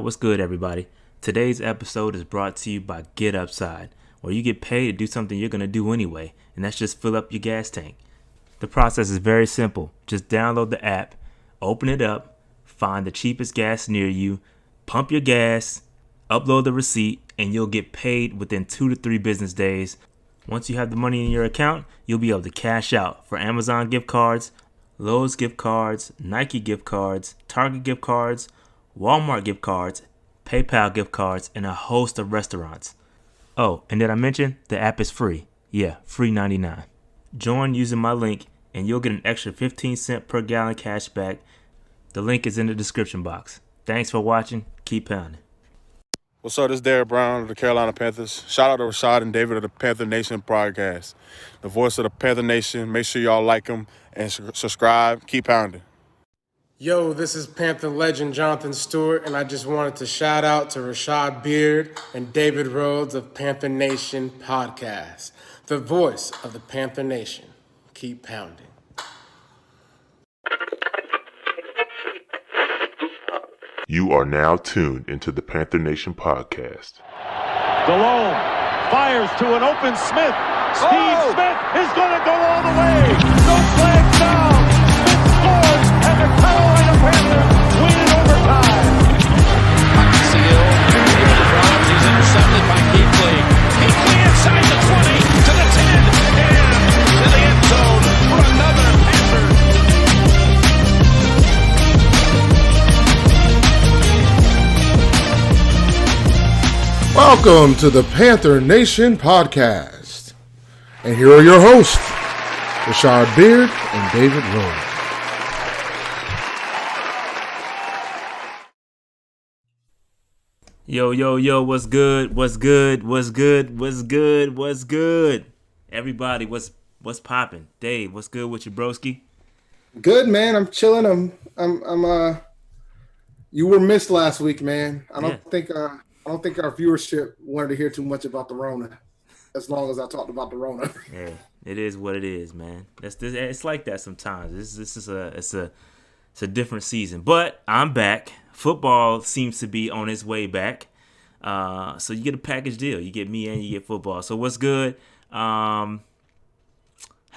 What's good, everybody? Today's episode is brought to you by Get Upside, where you get paid to do something you're going to do anyway, and that's just fill up your gas tank. The process is very simple. Just download the app, open it up, find the cheapest gas near you, pump your gas, upload the receipt, and you'll get paid within 2 to 3 business days. Once you have the money in your account, you'll be able to cash out for Amazon gift cards, Lowe's gift cards, Nike gift cards, Target gift cards, Walmart gift cards, PayPal gift cards, and a host of restaurants. Oh, and did I mention the app is free? Yeah, free 99. Join using my link and you'll get an extra 15 cents per gallon cash back. The link is in the description box. Thanks for watching. Keep pounding. What's up? This is Derek Brown of the Carolina Panthers. Shout out to Rashad and David of the Panther Nation podcast. The voice of the Panther Nation. Make sure y'all like them and subscribe. Keep pounding. Yo, this is Panther legend Jonathan Stewart, and I just wanted to shout out to Rashad Beard and David Rhodes of Panther Nation podcast. The voice of the Panther Nation. Keep pounding. You are now tuned into the Panther Nation podcast. Delone fires to an open Smith. Steve Smith is going to go all the way. No flags down. Smith scores, and the Carolina Panthers win in overtime. Seal, he's intercepted by Keithley. Keithley inside the 20, to the 10, and to the end zone for another Panther. Welcome to the Panther Nation podcast. And here are your hosts, Rashad Beard and David Rhodes. Yo, what's good? Everybody, what's popping? Dave, what's good with you, broski? Good, man. I'm chilling. I'm you were missed last week, man. I don't think our viewership wanted to hear too much about the Rona, as long as I talked about the Rona. Yeah, it is what it is, man. It's like that sometimes. It's a different season, but I'm back. Football seems to be on its way back. So you get a package deal. You get me and you get football. So what's good? How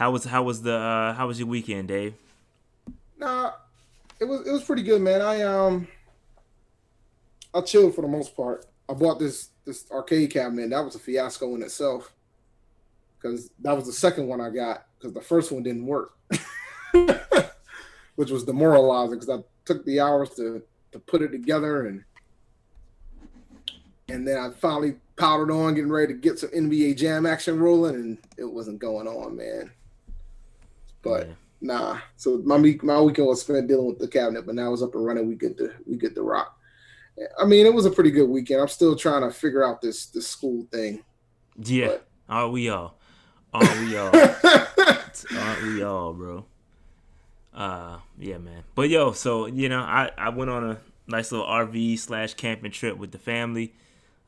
was your weekend, Dave? Nah, it was pretty good, man. I chilled for the most part. I bought this arcade cabinet, and that was a fiasco in itself, because that was the second one I got, because the first one didn't work, which was demoralizing, because I took the hours to put it together, and then I finally powdered on, getting ready to get some NBA Jam action rolling, and it wasn't going on, man. But nah, so my weekend was spent dealing with the cabinet, but now it's up and running. We good to rock. I mean, it was a pretty good weekend. I'm still trying to figure out this school thing. Yeah, but... aren't we all, bro? Yeah, man. But yo, so I went on a nice little RV / camping trip with the family.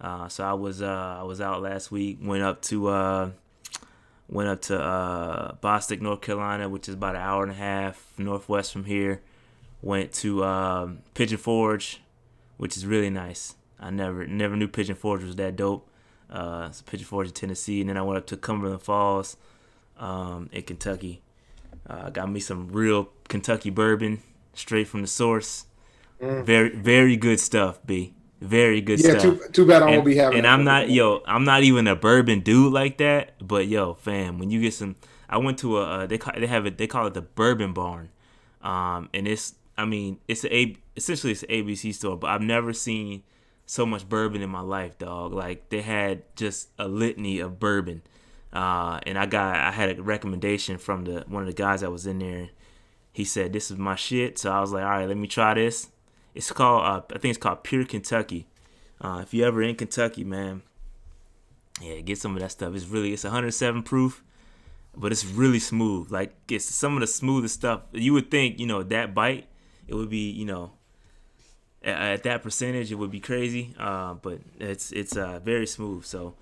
So I was out last week. Went up to Bostic, North Carolina, which is about an hour and a half northwest from here. Went to Pigeon Forge, which is really nice. I never knew Pigeon Forge was that dope. So Pigeon Forge in Tennessee, and then I went up to Cumberland Falls in Kentucky. Got me some real Kentucky bourbon, straight from the source. Very, very good stuff, B. Very good stuff. Yeah, too bad I won't be having. And I'm not even a bourbon dude like that. But yo, fam, when you get some, I went to they call it the Bourbon Barn, and essentially it's an ABC store, but I've never seen so much bourbon in my life, dog. Like, they had just a litany of bourbon, and I had a recommendation from one of the guys that was in there. He said this is my shit, so I was like, all right, let me try this. It's called I think it's called Pure Kentucky. If you ever in Kentucky, man, yeah, get some of that stuff. It's 107 proof, but it's really smooth. Like, it's some of the smoothest stuff. You would think, that bite, it would be, at that percentage, it would be crazy. But it's very smooth. So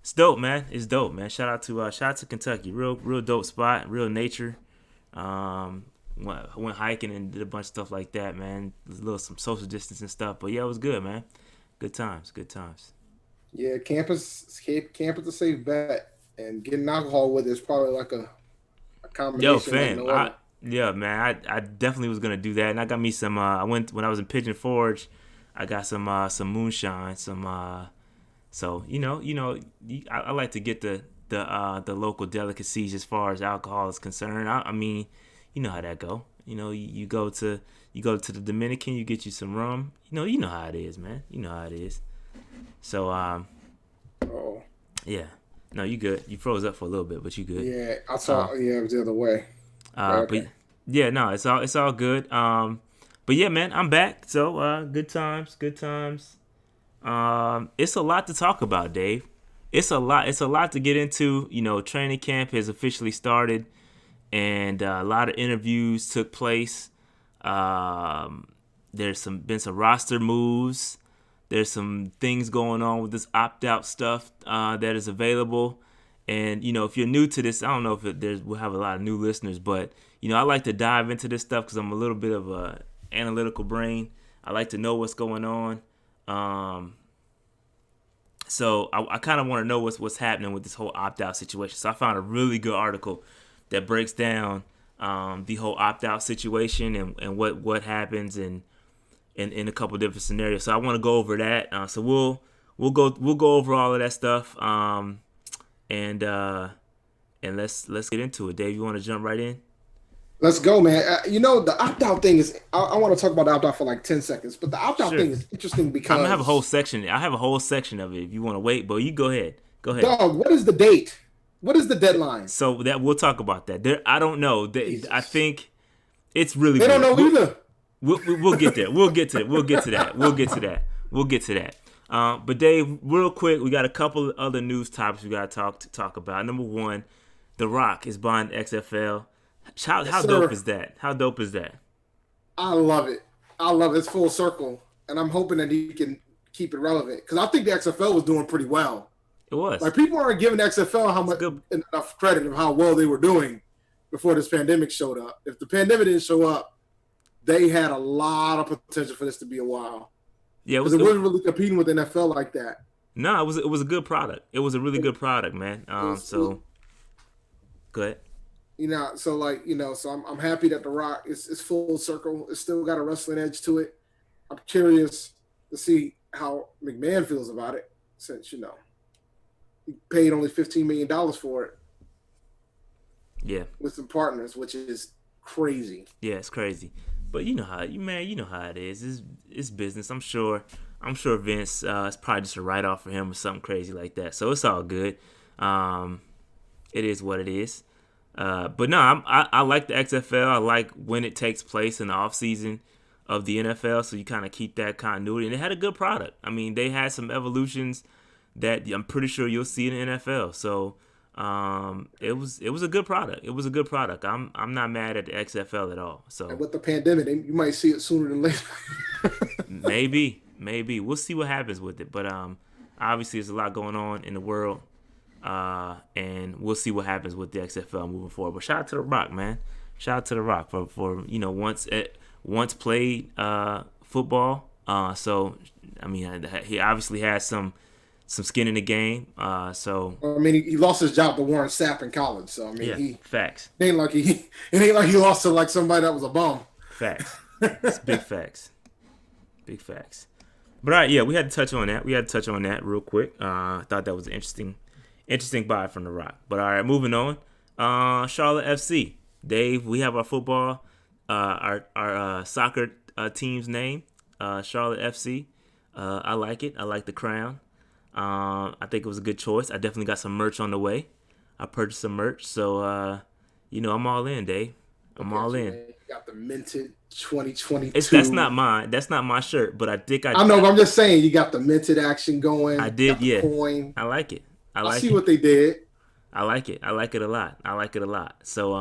it's dope, man. It's dope, man. Shout out to Kentucky. Real dope spot. Real nature. went hiking and did a bunch of stuff like that, man. Some social distance and stuff. But yeah, it was good, man. Good times. Yeah, camp is a safe bet, and getting alcohol with it is probably like a Yo, combination like fam, no other. I definitely was gonna do that, and I got me some. I went when I was in Pigeon Forge. I got some moonshine, so I like to get the local delicacies as far as alcohol is concerned. I mean, you know how that go. You go to the Dominican, you get you some rum. You know how it is, man. You know how it is. So Oh, yeah. No, you good. You froze up for a little bit, but you good. yeah, I saw. It was the other way. Okay. But yeah, no, it's all good. But yeah, man, I'm back. So good times. It's a lot to talk about, Dave. It's a lot to get into. Training camp has officially started, and a lot of interviews took place. There's been some roster moves. There's some things going on with this opt-out stuff that is available. And, if you're new to this, I don't know if we'll have a lot of new listeners, but, I like to dive into this stuff because I'm a little bit of a analytical brain. I like to know what's going on. So I kind of want to know what's happening with this whole opt-out situation. So I found a really good article that breaks down the whole opt-out situation and what happens and in a couple different scenarios. So I want to go over that. So we'll go over all of that stuff. And let's get into it. Dave, you want to jump right in? Let's go, man. The opt-out thing is, I want to talk about the opt-out for like 10 seconds, but the opt-out thing is interesting because... I'm going to have a whole section. I have a whole section of it if you want to wait, but you go ahead. Dog, what is the date? What is the deadline? So that we'll talk about that. I don't know. I think it's really... They don't know either. We'll get there. We'll get to that. But Dave, real quick, we got a couple of other news topics we got to talk about. Number one, The Rock is buying XFL. How dope is that? How dope is that? I love it. It's full circle, and I'm hoping that he can keep it relevant because I think the XFL was doing pretty well. It was. Like, people aren't giving XFL enough credit of how well they were doing before this pandemic showed up. If the pandemic didn't show up, they had a lot of potential for this to be a while. Yeah, because it wasn't really competing with the NFL like that. No, it was a good product. It was a really good product, man. So go ahead. So I'm happy that The Rock is full circle. It's still got a wrestling edge to it. I'm curious to see how McMahon feels about it, since he paid only $15 million for it. Yeah, with some partners, which is crazy. Yeah, it's crazy. But you know how it is. It's business. I'm sure Vince it's probably just a write-off for him or something crazy like that. So it's all good. It is what it is. But no, I like the XFL. I like when it takes place in the off season of the NFL, so you kind of keep that continuity. And they had a good product. I mean, they had some evolutions that I'm pretty sure you'll see in the NFL. So it was a good product. It was a good product. I'm not mad at the XFL at all. So and with the pandemic, you might see it sooner than later. maybe we'll see what happens with it. But obviously there's a lot going on in the world, and we'll see what happens with the XFL moving forward. But shout out to The Rock, man. Shout out to The Rock for once played football. So I mean, he obviously has some skin in the game. So I mean, he lost his job to Warren Sapp in college. So I mean, facts. It ain't like he lost to like somebody that was a bum. Facts. It's big facts. Big facts. But all right, yeah, we had to touch on that real quick. I thought that was an interesting buy from The Rock. But all right, moving on. Charlotte FC. Dave, we have our football, our soccer team's name, Charlotte FC. I like it. I like the crown. I think it was a good choice. I definitely got some merch on the way. I purchased some merch, so I'm all in, Dave. I'm all in. You got the minted 2022. That's not mine. That's not my shirt, but I think I know, but I'm just saying you got the minted action going. I did, yeah. Coin. I like it. I see what they did. I like it. I like it a lot. So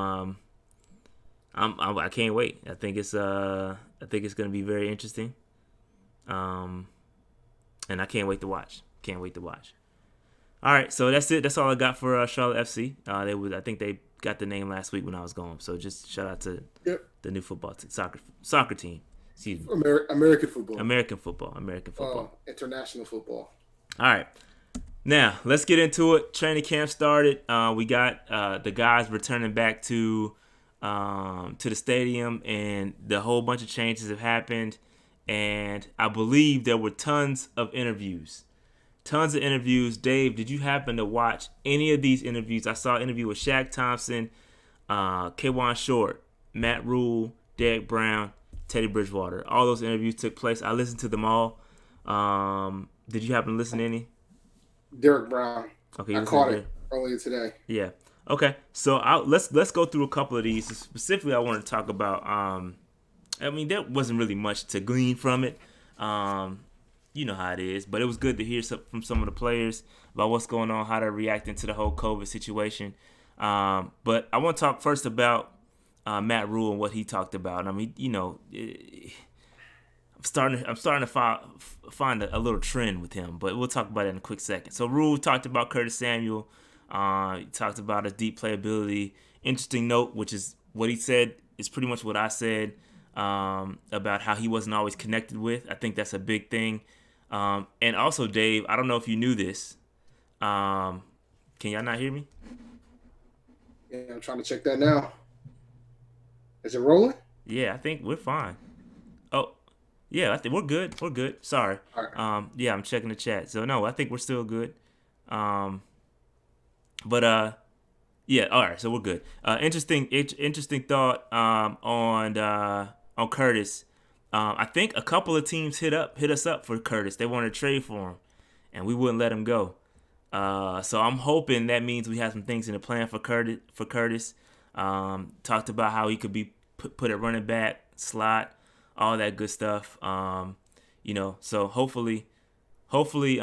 I can't wait. I think it's gonna be very interesting. And I can't wait to watch. All right, so that's it. That's all I got for Charlotte FC. I think they got the name last week when I was gone. So just shout out to Yep. the new football team, soccer team. Excuse me. American football. American football. International football. All right. Now, let's get into it. Training camp started. We got the guys returning back to the stadium, and the whole bunch of changes have happened. And I believe there were tons of interviews. Dave, did you happen to watch any of these interviews? I saw an interview with Shaq Thompson, K'Wan Short, Matt Rule, Derek Brown, Teddy Bridgewater. All those interviews took place. I listened to them all. Did you happen to listen to any? Derek Brown. Okay, I caught it earlier today. Yeah. Okay. So let's go through a couple of these. Specifically, I want to talk about. I mean, there wasn't really much to glean from it. You know how it is, but it was good to hear from some of the players about what's going on, how they're reacting to the whole COVID situation. But I want to talk first about Matt Rule and what he talked about. I mean, you know, I'm starting to find a little trend with him, but we'll talk about it in a quick second. So Rule talked about Curtis Samuel. He talked about his deep playability. Interesting note, which is what he said is pretty much what I said about how he wasn't always connected with. I think that's a big thing. And also, Dave, I don't know if you knew this. Can y'all not hear me? Yeah, I'm trying to check that now. Is it rolling? Yeah, I think we're fine. Oh, yeah, I think we're good. We're good. Sorry. All right. Yeah, I'm checking the chat. So no, I think we're still good. Yeah, all right, so we're good. Interesting thought on Curtis. I think a couple of teams hit us up for Curtis. They wanted to trade for him, and we wouldn't let him go. So I'm hoping that means we have some things in the plan for Curtis. Talked about how he could be put at running back, slot, all that good stuff. You know, so hopefully, you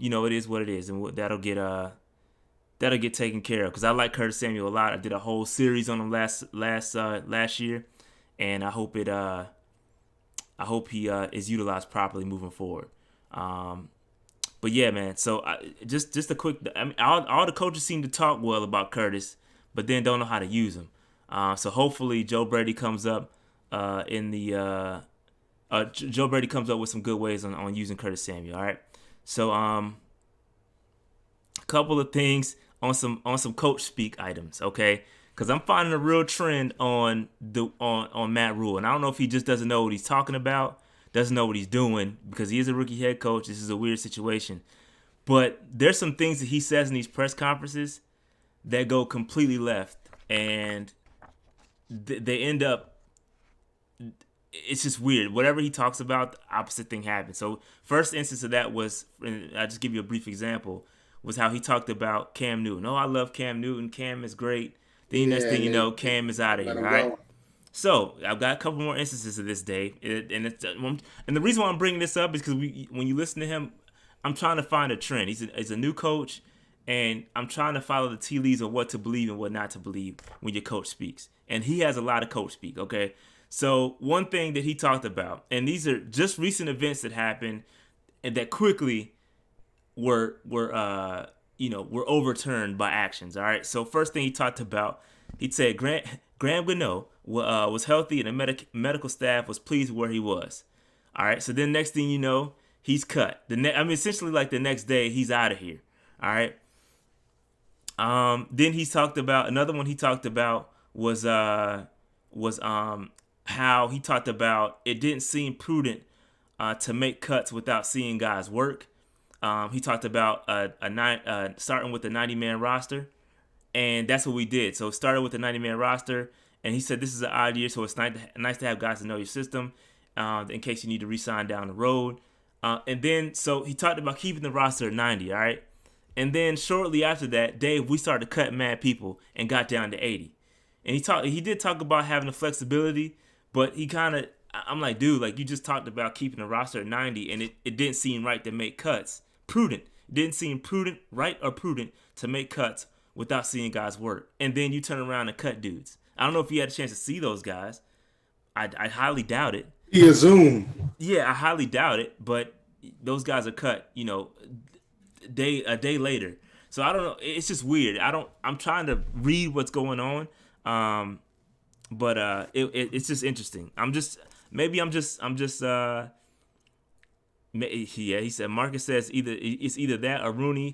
know, it is what it is, and that'll get taken care of. Because I like Curtis Samuel a lot. I did a whole series on him last year, and I hope he is utilized properly moving forward. But yeah, man. So just a quick. I mean, all the coaches seem to talk well about Curtis, but then don't know how to use him. So hopefully Joe Brady comes up Joe Brady comes up with some good ways on using Curtis Samuel. All right. So a couple of things on some coach speak items. Okay. Because I'm finding a real trend on Matt Rule, and I don't know if he just doesn't know what he's talking about, doesn't know what he's doing, because he is a rookie head coach. This is a weird situation, but there's some things that he says in these press conferences that go completely left, and they end up. It's just weird. Whatever he talks about, the opposite thing happens. So first instance of that was, and I'll just give you a brief example, was how he talked about Cam Newton. Oh, I love Cam Newton. Cam is great. Then next thing you know, Cam is out of here, right? So I've got a couple more instances of this, Dave, and the reason why I'm bringing this up is because when you listen to him, I'm trying to find a trend. He's a new coach, and I'm trying to follow the tea leaves of what to believe and what not to believe when your coach speaks. And he has a lot of coach speak, okay? So one thing that he talked about, and these are just recent events that happened and that quickly were overturned by actions. All right. So first thing he talked about, he said Graham Gano was healthy and the medical staff was pleased with where he was. All right. So then next thing you know, he's cut. Essentially like the next day he's out of here. All right. Then he talked about another one. He talked about was how he talked about it didn't seem prudent to make cuts without seeing guys work. He talked about starting with the 90-man roster, and that's what we did. So it started with the 90-man roster, and he said this is an odd year, so it's nice to have guys to know your system in case you need to re-sign down the road. And then so he talked about keeping the roster at 90, all right? And then shortly after that, Dave, we started to cut mad people and got down to 80. And he did talk about having the flexibility, but I'm like, dude, like you just talked about keeping the roster at 90, and it didn't seem right to make cuts. Prudent. It didn't seem prudent, right or prudent to make cuts without seeing guys work. And then you turn around and cut dudes. I don't know if you had a chance to see those guys. I highly doubt it. Yeah, Zoom. Yeah, I highly doubt it, but those guys are cut, a day later. So I don't know. It's just weird. I'm trying to read what's going on. But it's just interesting. Yeah, he said Marcus says it's either that or Rule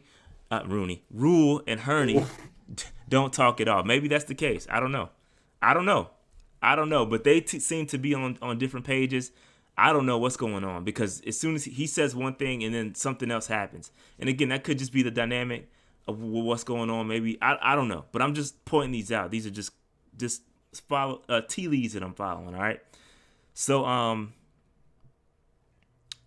and Herney don't talk at all. Maybe that's the case. I don't know. But they seem to be on different pages. I don't know what's going on because as soon as he says one thing and then something else happens. And again, that could just be the dynamic of what's going on. Maybe I don't know. But I'm just pointing these out. These are just follow tea leaves that I'm following. All right. So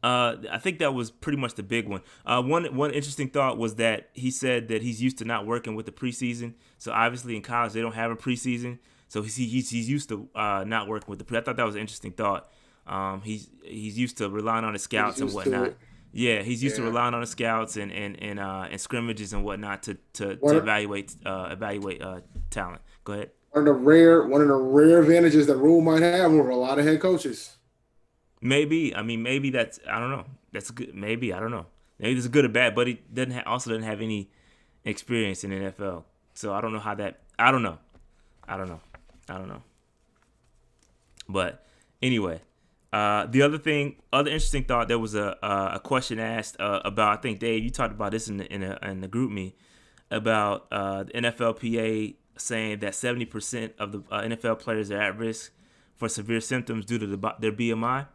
I think that was pretty much the big one. One interesting thought was that he said that he's used to not working with the preseason. So obviously in college they don't have a preseason, so he's used to not working with the pre. I thought that was an interesting thought. He's used to relying on the scouts and whatnot. Yeah, he's used to relying on the scouts and scrimmages and whatnot to evaluate talent. Go ahead. One of the rare advantages that Rule might have over a lot of head coaches. Maybe that's, I don't know. That's good. Maybe, I don't know. Maybe it's good or bad, but he also doesn't have any experience in the NFL. So I don't know how that. I don't know. But anyway, the other interesting thought. There was a question asked about. I think Dave, you talked about this in the group me about the NFLPA saying that 70% of the NFL players are at risk for severe symptoms due to their BMI.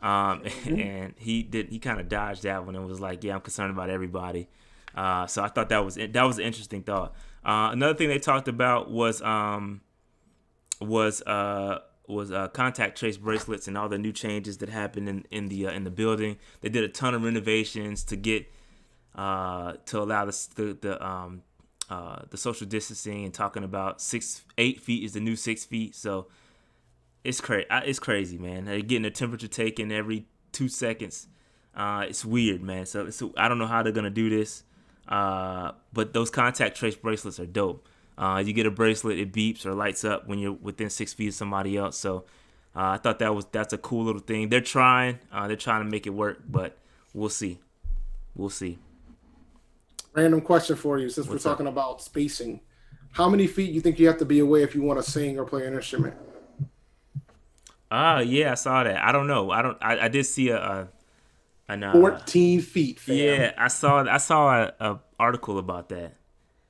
And he kind of dodged that one and was like, yeah, I'm concerned about everybody. So I thought that was an interesting thought. Another thing they talked about was contact trace bracelets and all the new changes that happened in the building. They did a ton of renovations to get to allow the social distancing and talking about 8 feet is the new 6 feet. So it's crazy, man. They're getting the temperature taken every 2 seconds. It's weird, man. So I don't know how they're gonna do this. But those contact trace bracelets are dope. You get a bracelet, it beeps or lights up when you're within 6 feet of somebody else. So I thought that's a cool little thing. They're trying to make it work, but we'll see. Random question for you, since we're talking about spacing. How many feet you think you have to be away if you want to sing or play an instrument? Yeah, I saw that. I don't know. I did see an 14 feet, fam. Yeah, I saw a article about that.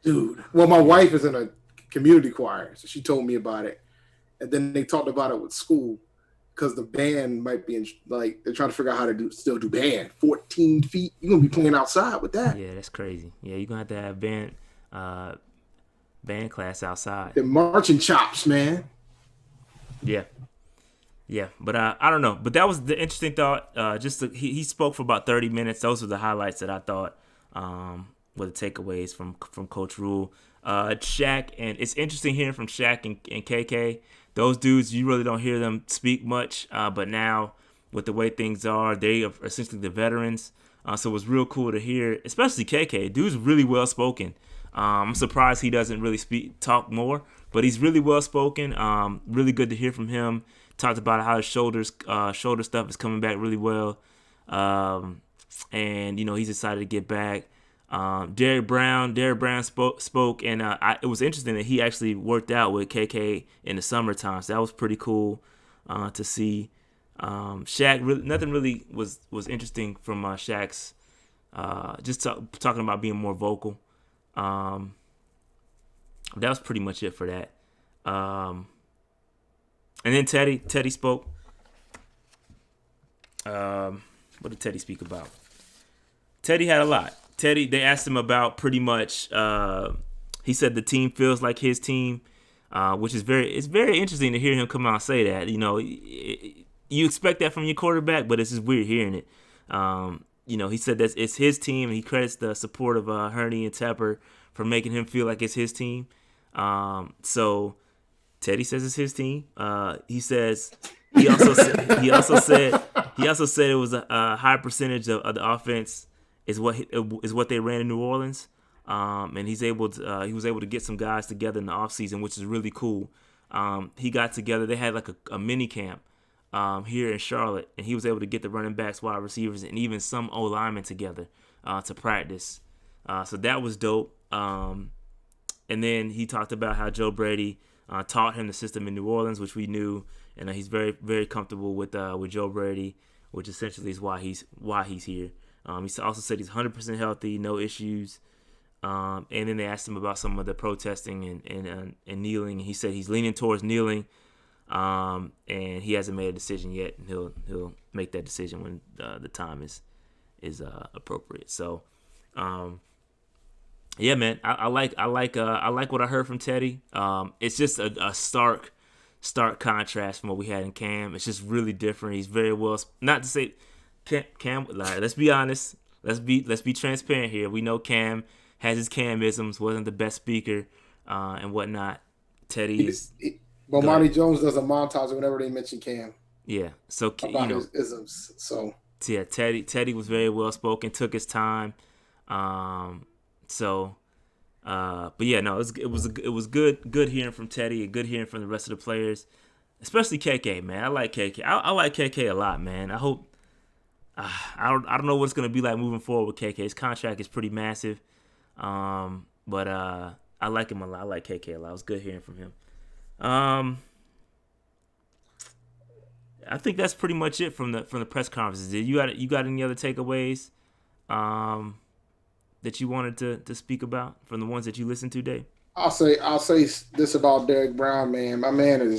Dude. Well, my wife is in a community choir, so she told me about it. And then they talked about it with school because the band might be they're trying to figure out how to still do band. 14 feet. You're going to be playing outside with that. Yeah, that's crazy. Yeah, you're going to have band class outside. The marching chops, man. Yeah, but I don't know. But that was the interesting thought. He spoke for about 30 minutes. Those were the highlights that I thought were the takeaways from Coach Rule. Shaq, and it's interesting hearing from Shaq and KK. Those dudes, you really don't hear them speak much. But now, with the way things are, they are essentially the veterans. So it was real cool to hear, especially KK. Dude's really well spoken. I'm surprised he doesn't really talk more, but he's really well spoken. Really good to hear from him. Talked about how his shoulder stuff is coming back really well, and he's excited to get back. Derek Brown spoke, and it was interesting that he actually worked out with KK in the summertime. So that was pretty cool to see. Shaq, nothing really was interesting from Shaq's. Just talking about being more vocal. That was pretty much it for that. And then Teddy spoke. What did Teddy speak about? Teddy had a lot. They asked him about pretty much. He said the team feels like his team, which is very interesting to hear him come out and say that. You expect that from your quarterback, but it's just weird hearing it. He said that it's his team, and he credits the support of Herney and Tepper for making him feel like it's his team. So Teddy says it's his team. He also said it was a high percentage of the offense is what they ran in New Orleans. And he was able to get some guys together in the offseason, which is really cool. He got together. They had like a mini camp here in Charlotte, and he was able to get the running backs, wide receivers, and even some O-linemen together to practice. So that was dope. And then he talked about how Joe Brady taught him the system in New Orleans, which we knew, and he's very, very comfortable with Joe Brady, which essentially is why he's here. He also said he's 100% healthy, no issues. And then they asked him about some of the protesting and kneeling. He said he's leaning towards kneeling, and he hasn't made a decision yet. And he'll make that decision when the time is appropriate. So. Yeah, man, I like what I heard from Teddy. It's just a stark contrast from what we had in Cam. It's just really different. He's very well. Not to say Cam. Like, let's be honest. Let's be transparent here. We know Cam has his Camisms. Wasn't the best speaker and whatnot. Teddy is. Well, Monty Jones does a montage whenever they mention Cam. Yeah. So about his isms. So yeah, Teddy was very well spoken. Took his time. But yeah, no, it was good hearing from Teddy and good hearing from the rest of the players, especially KK, man. I like KK. I like KK a lot, man. I hope. I don't know what it's gonna be like moving forward with KK. His contract is pretty massive, but I like him a lot. I like KK a lot. It was good hearing from him. I think that's pretty much it from the press conferences. You got any other takeaways? That you wanted to speak about from the ones that you listened to, Dave? I'll say this about Derek Brown, man. My man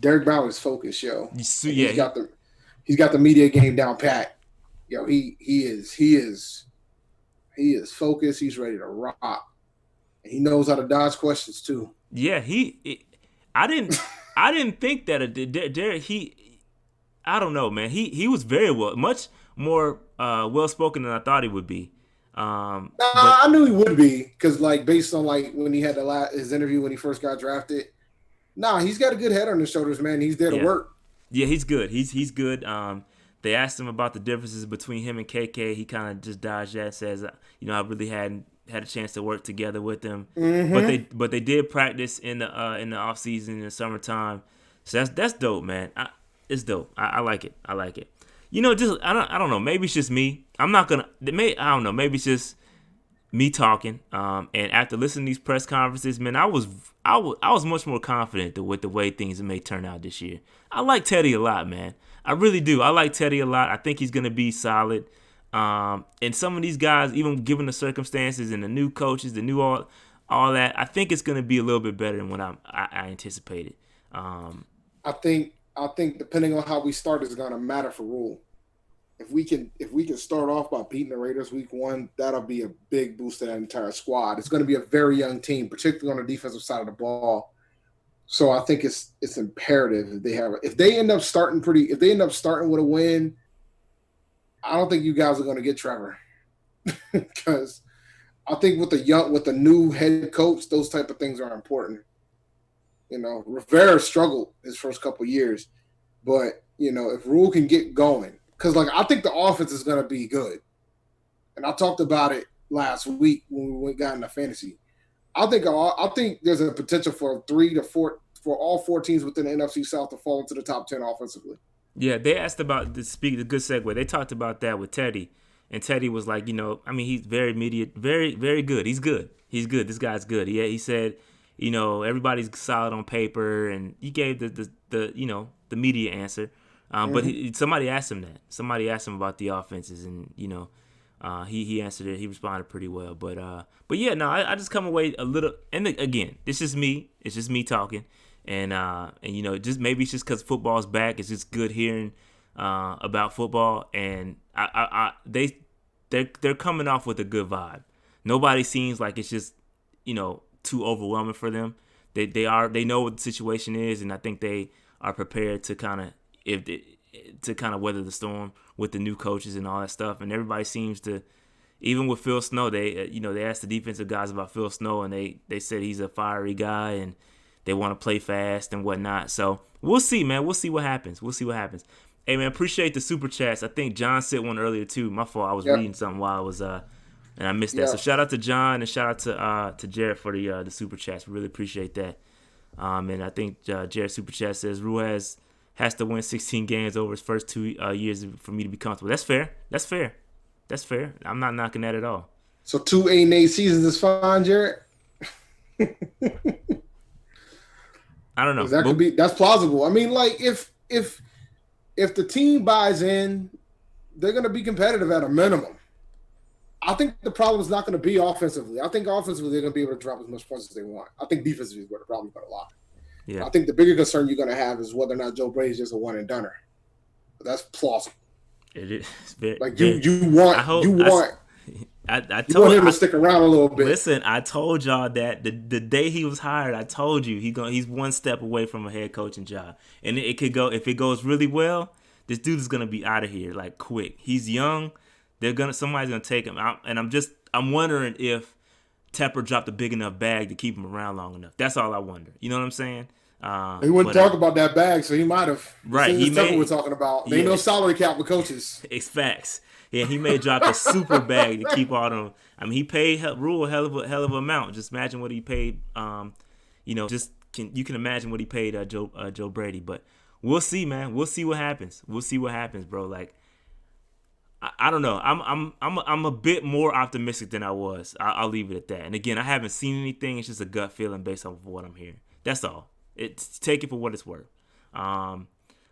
Derek Brown is focused, yo. Yeah, he's got the media game down pat. Yo, he is focused. He's ready to rock, and he knows how to dodge questions too. Yeah, I didn't think that Derek. I don't know, man. He was much more well spoken than I thought he would be. I knew he would be because, like, based on like when he had his interview when he first got drafted. He's got a good head on his shoulders, man. He's there to work. Yeah, he's good. He's good. They asked him about the differences between him and KK. He kind of just dodged that. Says, I really hadn't had a chance to work together with them, but they did practice in the off season in the summertime. So that's dope, man. It's dope. I like it. I like it. Just I don't know. Maybe it's just me. I'm not gonna. I don't know. Maybe it's just me talking. And after listening to these press conferences, man, I was much more confident with the way things may turn out this year. I like Teddy a lot, man. I really do. I like Teddy a lot. I think he's gonna be solid. And some of these guys, even given the circumstances and the new coaches, the new all that, I think it's gonna be a little bit better than what I anticipated. I think depending on how we start is gonna matter for Rule. If we can start off by beating the Raiders week 1, that'll be a big boost to that entire squad. It's going to be a very young team, particularly on the defensive side of the ball. So I think it's imperative if they end up starting with a win. I don't think you guys are going to get Trevor because I think with the new head coach, those type of things are important. Rivera struggled his first couple of years, but if Rule can get going. Because, I think the offense is going to be good. And I talked about it last week when we got into fantasy. I think there's a potential for 3 to 4 for all 4 teams within the NFC South to fall into the top 10 offensively. Yeah, they asked about the good segue. They talked about that with Teddy. And Teddy was like, he's very very good. He's good. This guy's good. Yeah, he said, everybody's solid on paper. And he gave the media answer. But somebody asked him that. Somebody asked him about the offenses, and he answered it. He responded pretty well. But yeah, no, I just come away a little. And again, it's just me. It's just me talking, and just maybe it's just because football's back. It's just good hearing about football, and they're coming off with a good vibe. Nobody seems like it's just too overwhelming for them. They know what the situation is, and I think they are prepared to kind of. To kind of weather the storm with the new coaches and all that stuff, and everybody seems to, even with Phil Snow, they asked the defensive guys about Phil Snow, and they said he's a fiery guy and they want to play fast and whatnot. So we'll see, man. We'll see what happens. Hey, man, appreciate the super chats. I think John sent one earlier too. My fault. I was reading something while I was and I missed that. So shout out to John and shout out to Jared for the super chats. We really appreciate that. And I think Jared super chat says Rue has to win 16 games over his first 2 years for me to be comfortable. That's fair. I'm not knocking that at all. So 2 8-8 seasons is fine, Jared. I don't know. That's plausible. I mean, like if the team buys in, they're going to be competitive at a minimum. I think the problem is not going to be offensively. I think offensively they're going to be able to drop as much points as they want. I think defensively is where the problem's going to lie. Yeah. I think the bigger concern you're going to have is whether or not Joe Brady's just a one and doneer. But that's plausible. It is very, like you want him to stick around a little bit. Listen, I told y'all that the day he was hired, I told you he's one step away from a head coaching job, and it could go if it goes really well. This dude is gonna be out of here like quick. He's young. Somebody's gonna take him out, and I'm wondering if Tepper dropped a big enough bag to keep him around long enough. That's all I wonder. You know what I'm saying? He wouldn't talk about that bag, so he might have. Right, we're talking about. There ain't no salary cap with coaches. It's facts. Yeah, he may drop a super bag to keep all them. I mean, he paid Rule a hell of an amount. Just imagine what he paid. You can imagine what he paid Joe Brady. But we'll see, man. We'll see what happens. Bro. Like, I don't know. I'm a bit more optimistic than I was. I'll leave it at that. And again, I haven't seen anything. It's just a gut feeling based on what I'm hearing. That's all. Take it for what it's worth.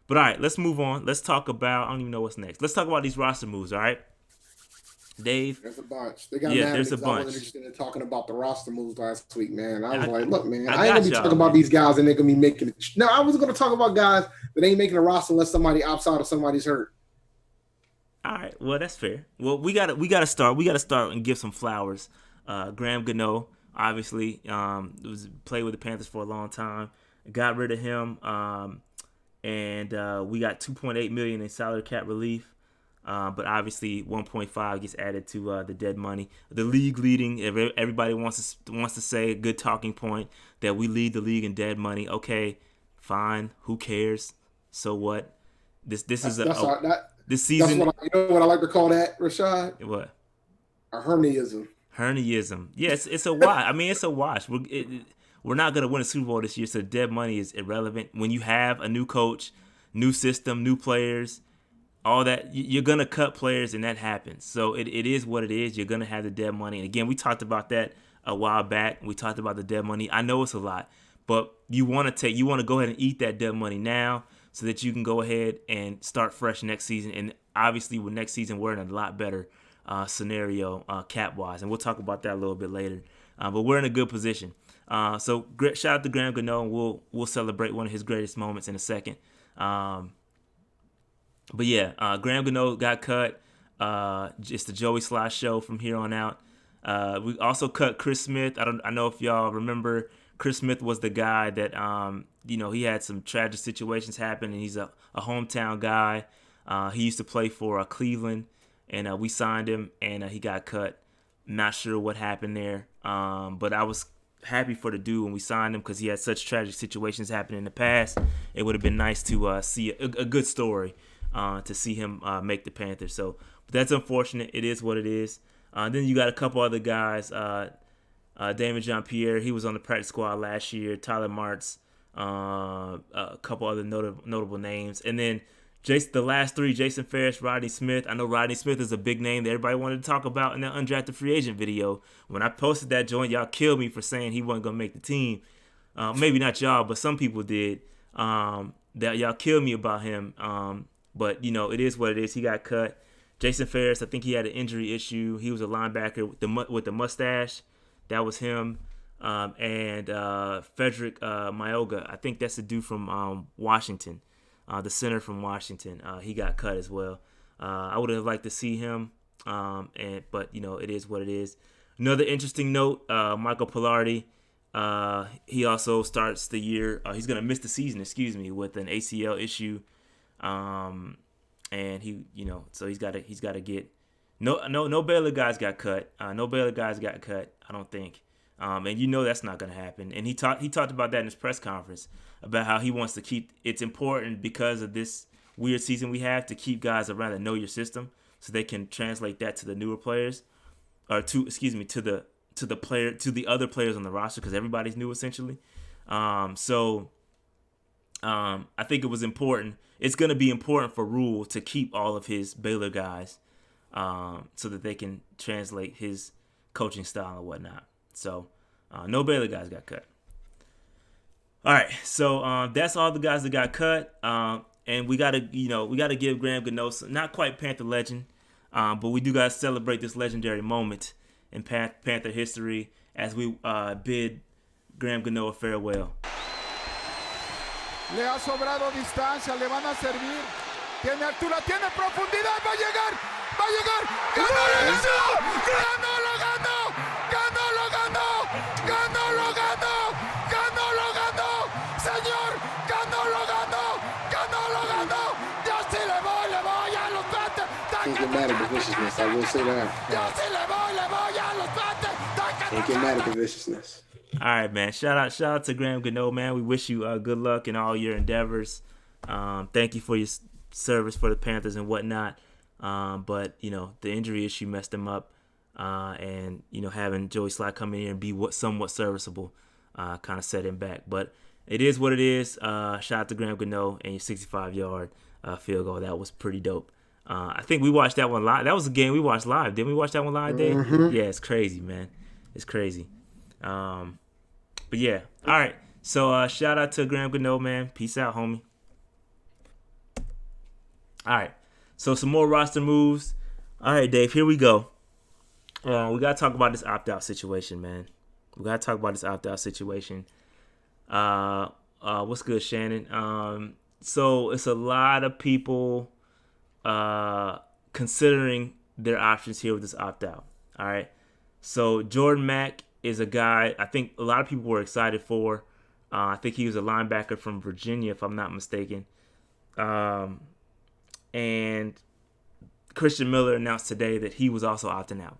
But all right, let's move on. Let's talk about, I don't even know what's next. Let's talk about these roster moves, all right? Dave? There's a bunch. They got mad there's a bunch. I wasn't interested in talking about the roster moves last week, man. I was like, look, man, I ain't going to be talking about these guys and they're going to be making it. No, I was going to talk about guys that ain't making a roster unless somebody opts out or somebody's hurt. All right, well, that's fair. Well, we gotta start. We got to start and give some flowers. Graham Gano, obviously, played with the Panthers for a long time. Got rid of him, and we got $2.8 million in salary cap relief. But obviously, 1.5 gets added to the dead money. The league leading. Everybody wants to say a good talking point that we lead the league in dead money. Okay, fine. Who cares? So what? This season. You know what I like to call that, Rashad? What? A herniism. Herniism. Yes, it's a wash. I mean, it's a wash. We're not going to win a Super Bowl this year, so dead money is irrelevant. When you have a new coach, new system, new players, all that, you're going to cut players, and that happens. So it is what it is. You're going to have the dead money. And again, we talked about that a while back. We talked about the dead money. I know it's a lot, but you want to go ahead and eat that dead money now so that you can go ahead and start fresh next season. And obviously, with next season, we're in a lot better scenario cap-wise. And we'll talk about that a little bit later. But we're in a good position. So shout out to Graham Gano, and we'll celebrate one of his greatest moments in a second. But yeah, Graham Gano got cut. It's the Joey Sly show from here on out. We also cut Chris Smith. I know if y'all remember, Chris Smith was the guy that he had some tragic situations happen, and he's a hometown guy. He used to play for Cleveland, and we signed him, and he got cut. Not sure what happened there, but I was happy for the dude when we signed him because he had such tragic situations happen in the past. It would have been nice to see a good story to see him make the Panthers. So but that's unfortunate. It is what it is. Then you got a couple other guys. Damon Jean-Pierre, he was on the practice squad last year. Tyler Martz, a couple other notable names. And then the last three, Jason Ferris, Rodney Smith. I know Rodney Smith is a big name that everybody wanted to talk about in that undrafted free agent video. When I posted that joint, y'all killed me for saying he wasn't going to make the team. Maybe not y'all, but some people did. That y'all killed me about him. But, it is what it is. He got cut. Jason Ferris, I think he had an injury issue. He was a linebacker with the mustache. That was him. And Frederick Mayoga, I think that's the dude from Washington. The center from Washington, he got cut as well. I would have liked to see him, but it is what it is. Another interesting note: Michael Pilardi. He also starts the year. He's gonna miss the season, with an ACL issue, and he, so he's got to get. No Baylor guys got cut. I don't think. And that's not going to happen. And he talked about that in his press conference about how he wants to keep. It's important because of this weird season we have to keep guys around that know your system, so they can translate that to the newer players, or to the other players on the roster, because everybody's new essentially. I think it was important. It's going to be important for Rule to keep all of his Baylor guys, so that they can translate his coaching style and whatnot. So no Baylor guys got cut. All right, so that's all the guys that got cut. And we gotta give Graham Gano, not quite Panther legend, but we do gotta celebrate this legendary moment in Panther history as we bid Graham Gano a farewell. Le ha sobrado distancia, le van a servir. Tiene altura, tiene profundidad, va a llegar. ¡Ganó, lo ganó! ¡Señor! ¡Ganó, lo ganó! ¡Yo sí le voy a los Panthers! Can't get mad at the viciousness, I will say that. ¡Yo sí le voy a los Panthers! Can't get mad at the viciousness. All right, man. Shout out to Graham Gano, man. We wish you good luck in all your endeavors. Thank you for your service for the Panthers and whatnot. But the injury issue messed him up, and having Joey Slye come in here and be somewhat serviceable kind of set him back. But it is what it is. Shout out to Graham Gano and your 65-yard field goal. That was pretty dope. I think we watched that one live. That was a game we watched live. Didn't we watch that one live, Dave? Mm-hmm. Yeah, it's crazy, man. It's crazy. But yeah, all right. So shout out to Graham Gano, man. Peace out, homie. All right. So some more roster moves. All right, Dave. Here we go. We gotta talk about this opt-out situation, man. What's good, Shannon? So it's a lot of people considering their options here with this opt-out. All right. So Jordan Mack is a guy I think a lot of people were excited for. I think he was a linebacker from Virginia, if I'm not mistaken. And Christian Miller announced today that he was also opting out.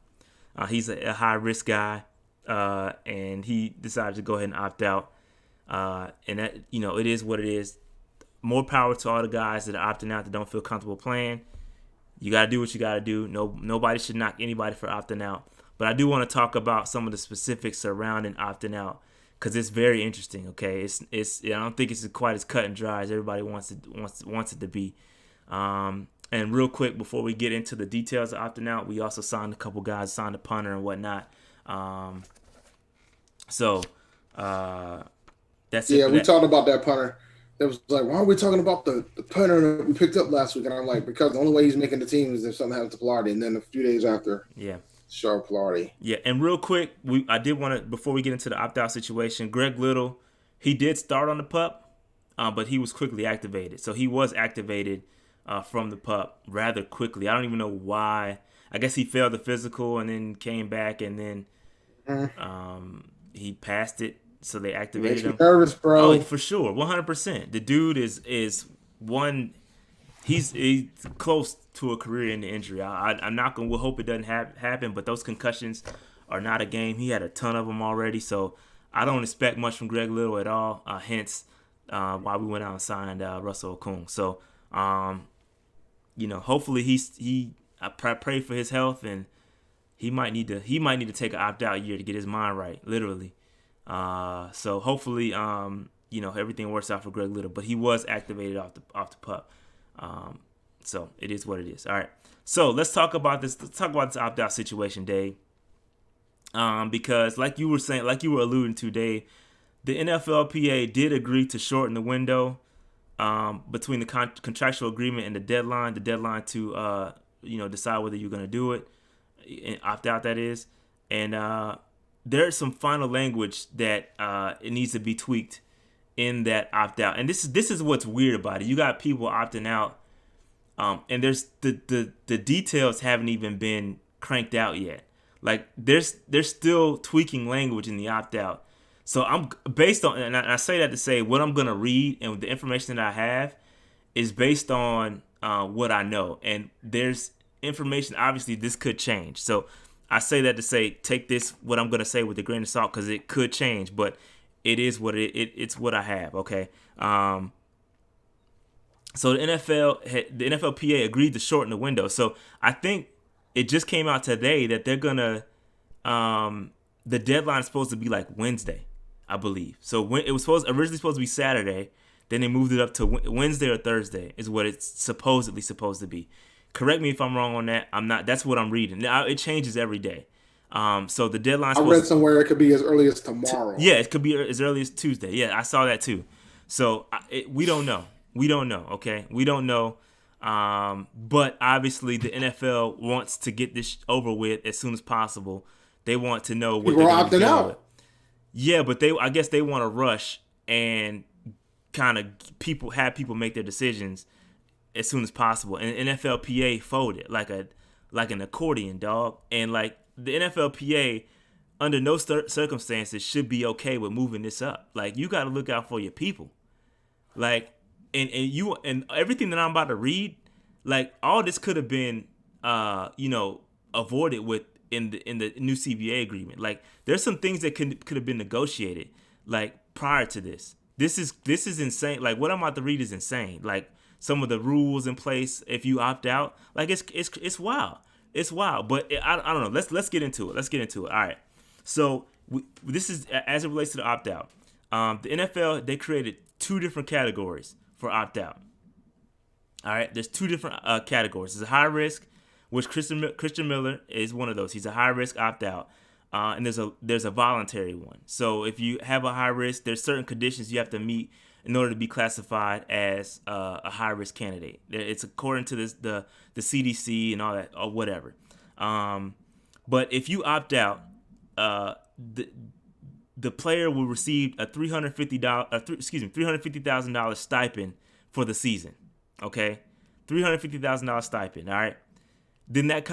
He's a high-risk guy, and he decided to go ahead and opt out. And that, it is what it is. More power to all the guys that are opting out that don't feel comfortable playing. You got to do what you got to do. Nobody should knock anybody for opting out. But I do want to talk about some of the specifics surrounding opting out because it's very interesting. Okay, I don't think it's quite as cut and dry as everybody wants it to be. And real quick before we get into the details of opting out, we also signed a couple guys, signed a punter and whatnot. So that's it. Yeah, we talked about that punter. It was like, why are we talking about the punter that we picked up last week? And I'm like, because the only way he's making the team is if something happens to Pilardi. And then a few days after, Sharp Pilardi. Yeah, and real quick, I did want to, before we get into the opt-out situation, Greg Little, he did start on the PUP, but he was quickly activated. So he was activated from the PUP rather quickly. I don't even know why. I guess he failed the physical and then came back and then he passed it, so they activated him. Nervous, bro. Oh, for sure, 100%. The dude is one. He's close to a career-ending injury. I'm not gonna. We'll hope it doesn't happen, but those concussions are not a game. He had a ton of them already, so I don't expect much from Greg Little at all. Hence, why we went out and signed Russell Okung. So, hopefully I pray for his health, and he might need to take an opt-out year to get his mind right, literally. So hopefully, everything works out for Greg Little, but he was activated off the PUP. So it is what it is. All right. So let's talk about this. Let's talk about this opt-out situation, Dave. Because like you were alluding to, Dave, the NFLPA did agree to shorten the window between the contractual agreement and the deadline to decide whether you're going to do it, opt out, that is. And there's some final language that it needs to be tweaked in that opt out. And this is what's weird about it. You got people opting out, and there's the details haven't even been cranked out yet. Like there's still tweaking language in the opt out. So I'm based on, and I say that to say what I'm gonna read and the information that I have is based on what I know. And there's information. Obviously, this could change. So I say that to say take this what I'm gonna say with a grain of salt because it could change, but it is what it's what I have. Okay. So the NFLPA agreed to shorten the window. So I think it just came out today that they're gonna the deadline is supposed to be like Wednesday, I believe. So when it was originally supposed to be Saturday, then they moved it up to Wednesday or Thursday is what it's supposedly supposed to be. Correct me if I'm wrong on that. I'm not. That's what I'm reading. Now it changes every day. So the deadline. I read somewhere it could be as early as tomorrow. Yeah, it could be as early as Tuesday. Yeah, I saw that too. So we don't know. We don't know. Okay, we don't know. But obviously the NFL wants to get this over with as soon as possible. They want to know what People they're are opting out. Yeah, but I guess they want to rush and kind of have people make their decisions as soon as possible. And NFLPA folded like an accordion, dog. And like the NFLPA, under no circumstances, should be okay with moving this up. Like, you got to look out for your people. Like, and everything that I'm about to read, like, all this could have been, avoided with in the new CBA agreement. Like, there's some things that could have been negotiated, like, prior to this. This is insane. Like, what I'm about to read is insane. Like, some of the rules in place if you opt out, like, it's wild. It's wild. But I don't know. Let's get into it. All right. So this is as it relates to the opt out. The NFL, they created 2 different categories for opt out. All right. There's 2 different categories. There's a high risk, which Christian Miller is one of those. He's a high risk opt out. And there's a voluntary one. So if you have a high risk, there's certain conditions you have to meet in order to be classified as a high risk candidate. It's according to the CDC and all that, or whatever. But if you opt out, the player will receive a $350,000 stipend for the season. Okay, $350,000 stipend. All right. Then that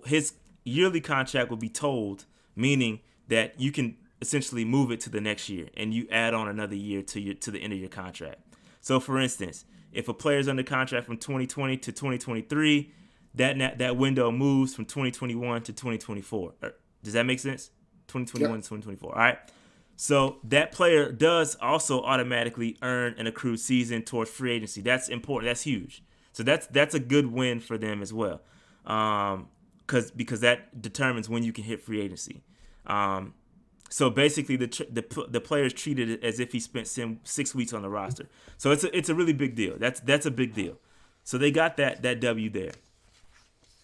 his yearly contract will be tolled, meaning that you can essentially move it to the next year and you add on another year to the end of your contract. So, for instance, if a player is under contract from 2020 to 2023, that window moves from 2021 to 2024. Does that make sense? 2021 to 2024. All right. So that player does also automatically earn an accrued season towards free agency. That's important. That's huge. So that's a good win for them as well, because that determines when you can hit free agency. So basically, the player is treated as if he spent 6 weeks on the roster. So it's a really big deal. That's a big deal. So they got that W there.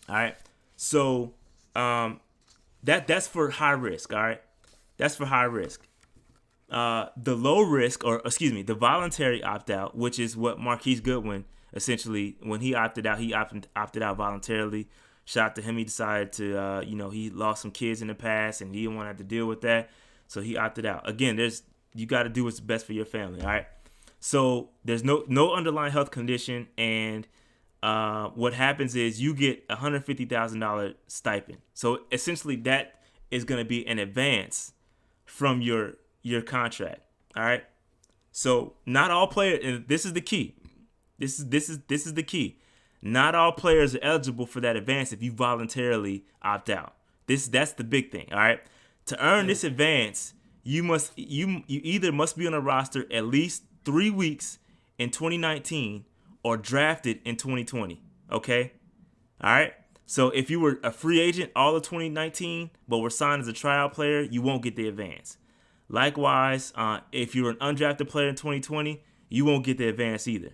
All right. So that's for high risk. All right. That's for high risk. The low risk, the voluntary opt out, which is what Marquise Goodwin essentially, when he opted out, he opted out voluntarily. Shout out to him. He decided to, he lost some kids in the past and he didn't want to have to deal with that. So he opted out. Again, you got to do what's best for your family. All right. So there's no underlying health condition. And what happens is you get a $150,000 stipend. So essentially that is going to be an advance from your contract. All right. So not all players, and this is the key. This is the key. Not all players are eligible for that advance if you voluntarily opt out. That's the big thing. All right. To earn this advance, you either must be on a roster at least 3 weeks in 2019 or drafted in 2020. Okay. All right. So if you were a free agent all of 2019 but were signed as a tryout player, you won't get the advance. Likewise, if you're an undrafted player in 2020, you won't get the advance either.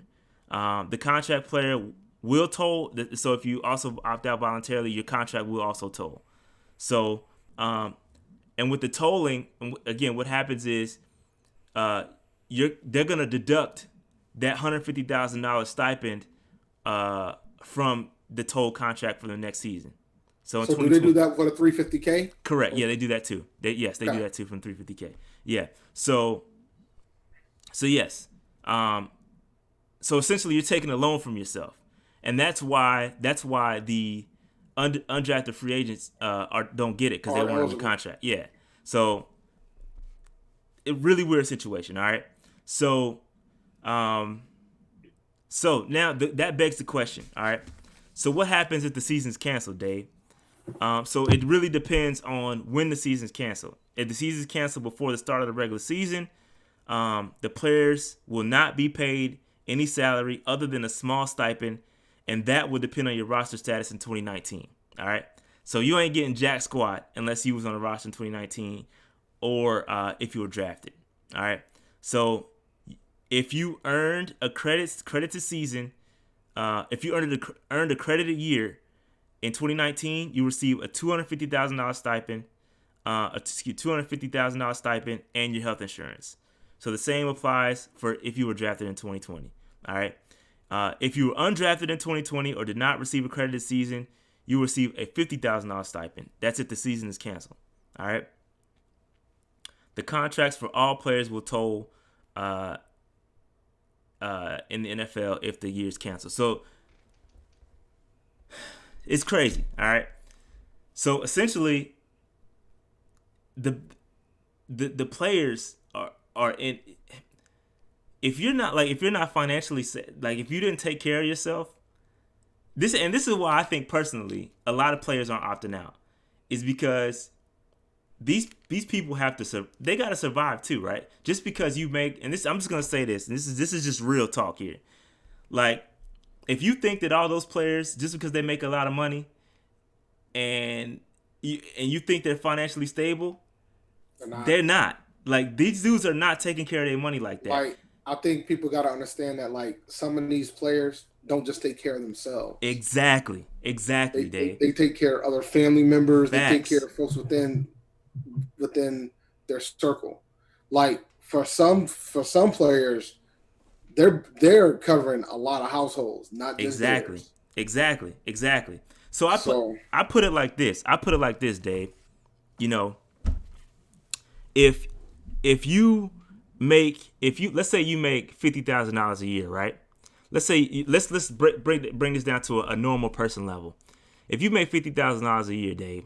The contract player will toll. So if you also opt out voluntarily, your contract will also toll. So, and with the tolling, again, what happens is they're gonna deduct that $150,000 stipend from the toll contract for the next season. So do they do that for the $350K? Correct. Yeah, they do that too. They do that too from $350K. Yeah. So yes. So essentially, you're taking a loan from yourself, and that's why the undrafted free agents don't get it because they weren't on the contract. Yeah. So a really weird situation. All right. So now that begs the question. All right. So what happens if the season's canceled, Dave? So it really depends on when the season's canceled. If the season's canceled before the start of the regular season, the players will not be paid any salary other than a small stipend, and that will depend on your roster status in 2019. All right. So you ain't getting jack squat unless you was on the roster in 2019 or if you were drafted. All right. So if you earned a credited season, if you earned a credited year in 2019, you receive a $250,000 stipend. $250,000 stipend and your health insurance. So the same applies for if you were drafted in 2020. All right. If you were undrafted in 2020 or did not receive a credited season, you receive a $50,000 stipend. That's if the season is canceled. All right. The contracts for all players will toll in the NFL if the year is canceled. So it's crazy. All right. So essentially, the players are in. If you're not financially set, like if you didn't take care of yourself, this is why I think personally a lot of players aren't opting out, is because these people have to they got to survive too, right? Just because you make, and this, I'm just gonna say this, and this is just real talk here. Like, if you think that all those players, just because they make a lot of money, and you think they're financially stable, they're not. Like, these dudes are not taking care of their money like that. Like, I think people got to understand that, like, some of these players don't just take care of themselves. Exactly, Dave. They take care of other family members. Facts. They take care of folks within their circle. Like, for some players, they're covering a lot of households, not just theirs. Exactly. So I put it like this. Dave. You know, if let's say you make $50,000 a year, right? Let's say let's bring this down to a normal person level. If you make $50,000 a year, Dave,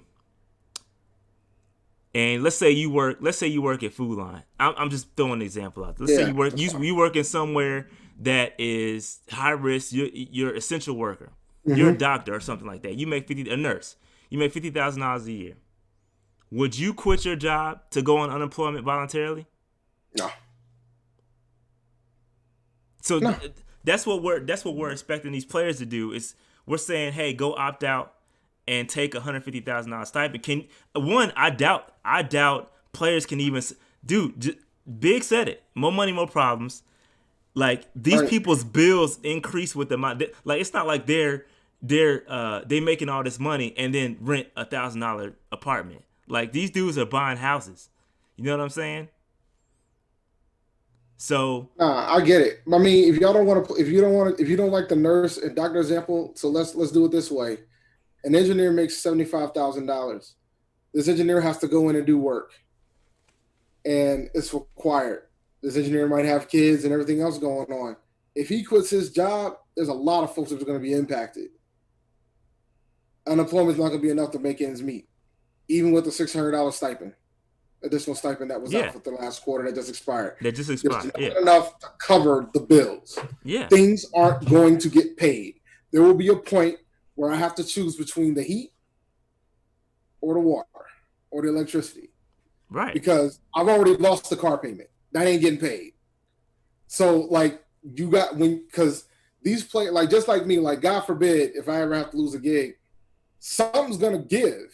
and let's say you work at Food Line. I'm just throwing an example out. Let's say you work in somewhere that is high risk. You're essential worker. Mm-hmm. You're a doctor or something like that. You make a nurse. You make $50,000 a year. Would you quit your job to go on unemployment voluntarily? No. So that's what we're expecting these players to do. Is we're saying, hey, go opt out and take $150,000 stipend. I doubt players can even. Dude, Big said it. More money, more problems. Like, these people's bills increase with the amount. Like, it's not like they making all this money and then rent $1,000 apartment. Like, these dudes are buying houses. You know what I'm saying? So I get it. I mean, if you don't like the nurse and doctor example, so let's do it this way. An engineer makes $75,000. This engineer has to go in and do work, and it's required. This engineer might have kids and everything else going on. If he quits his job, there's a lot of folks that are going to be impacted. Unemployment is not going to be enough to make ends meet, even with the $600 stipend, additional stipend that was out for the last quarter that just expired. There's not enough to cover the bills. Yeah, things aren't going to get paid. There will be a point where I have to choose between the heat or the water or the electricity. Right. Because I've already lost the car payment. That ain't getting paid. So, like, because these players, like, just like me, like, God forbid, if I ever have to lose a gig, something's going to give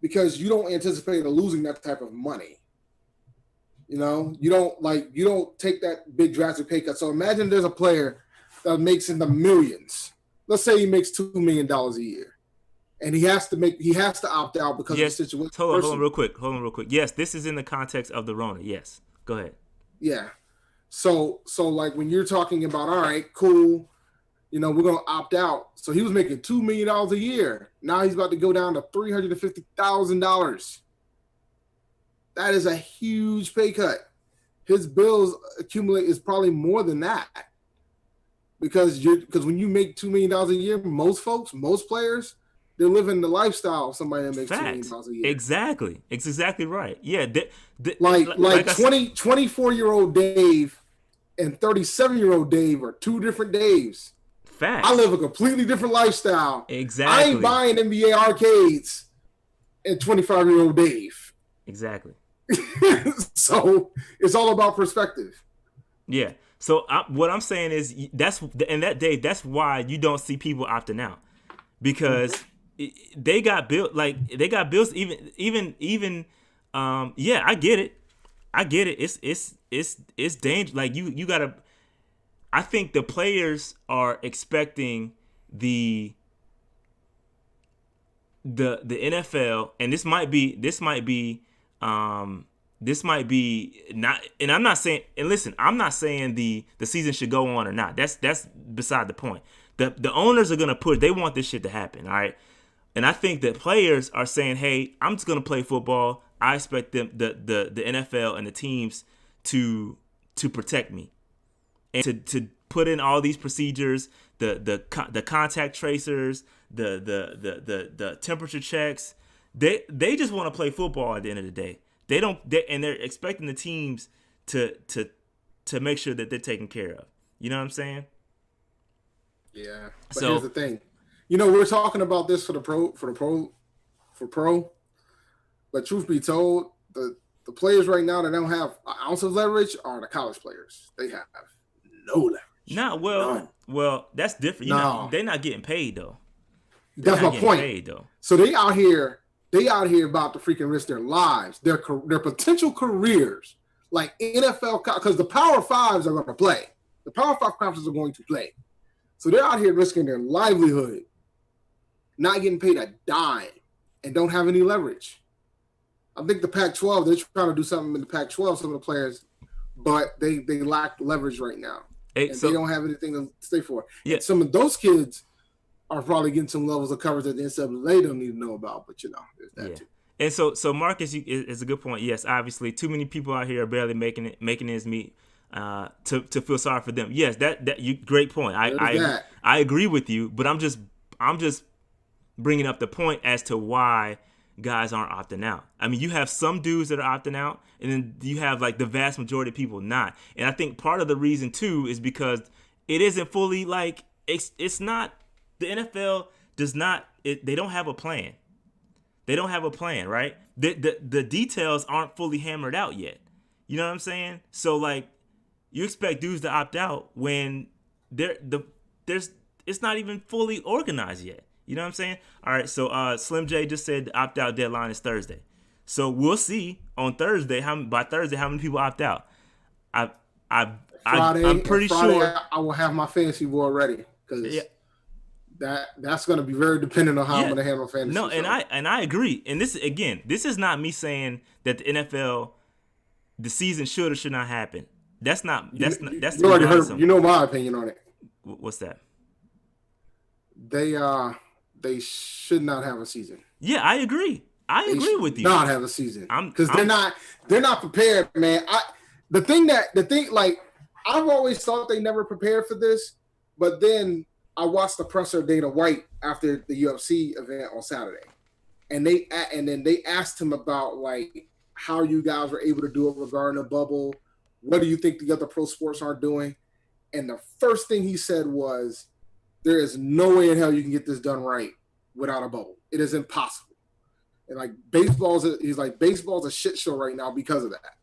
because you don't anticipate losing that type of money. You know, you don't take that big drastic pay cut. So imagine there's a player that makes in the millions. Let's say he makes $2 million a year, and he has to opt out because of the situation. Hold on real quick. Yes, this is in the context of the Rona. Yes, go ahead. Yeah. So like, when you're talking about, all right, cool, you know, we're gonna opt out. So he was making $2 million a year. Now he's about to go down to $350,000. That is a huge pay cut. His bills accumulate is probably more than that. Because when you make $2 million a year, most players, they're living the lifestyle of somebody that makes $2 million a year. Exactly. It's exactly right. Yeah. Like 24-year-old Dave and 37-year-old Dave are two different Daves. Facts. I live a completely different lifestyle. Exactly. I ain't buying NBA arcades and 25-year-old Dave. Exactly. So it's all about perspective. Yeah. So what I'm saying is that's why you don't see people opting out, because they got bills. Like, they got bills. Even. Yeah, I get it. It's dangerous. Like, you gotta. I think the players are expecting the NFL, and this might be This might be not, and I'm not saying, and listen, I'm not saying the season should go on or not. That's beside the point. The owners are gonna push. They want this shit to happen, all right. And I think that players are saying, "Hey, I'm just gonna play football. I expect them, the NFL and the teams to protect me, and to put in all these procedures, the contact tracers, the temperature checks. They just want to play football at the end of the day. And they're expecting the teams to make sure that they're taken care of. You know what I'm saying? Yeah. But here's the thing. We're talking about this for pro. But truth be told, the players right now that don't have an ounce of leverage are the college players. They have no leverage. None. Well, that's different. They're not getting paid though. That's my point. Paid, though. So they out here about to freaking risk their lives, their potential careers, like NFL, because the Power Fives are going to play. The Power Five conferences are going to play. So they're out here risking their livelihood, not getting paid a dime, and don't have any leverage. I think the Pac-12, they're trying to do something in the Pac-12, some of the players, but they lack leverage right now. They don't have anything to stay for. Yeah. And some of those kids are probably getting some levels of coverage that the NCAA don't need to know about, but there's that too. And so Marcus is a good point. Yes, obviously, too many people out here are barely making ends meet to feel sorry for them. Yes, great point. I agree with you, but I'm just bringing up the point as to why guys aren't opting out. I mean, you have some dudes that are opting out, and then you have like the vast majority of people not. And I think part of the reason too is because it isn't fully like it's not. The NFL does not. They don't have a plan. They don't have a plan, right? The details aren't fully hammered out yet. You know what I'm saying? So like, you expect dudes to opt out when it's not even fully organized yet. You know what I'm saying? All right. So Slim J just said the opt out deadline is Thursday. So we'll see on Thursday by Thursday how many people opt out. I'm pretty sure I will have my fantasy board ready because that's going to be very dependent on how I'm going to handle fantasy. No, and I agree. And this is not me saying that the NFL, the season should or should not happen. That's you already heard. You know my opinion on it. What's that? They should not have a season. Yeah, I agree. I agree with you. Not have a season because they're not prepared, man. The thing like I've always thought they never prepared for this, but then I watched the presser of Dana White after the UFC event on Saturday, and then they asked him about like how you guys were able to do it regarding the bubble. What do you think the other pro sports aren't doing? And the first thing he said was, there is no way in hell you can get this done right without a bubble. It is impossible. And like baseball's a shit show right now because of that.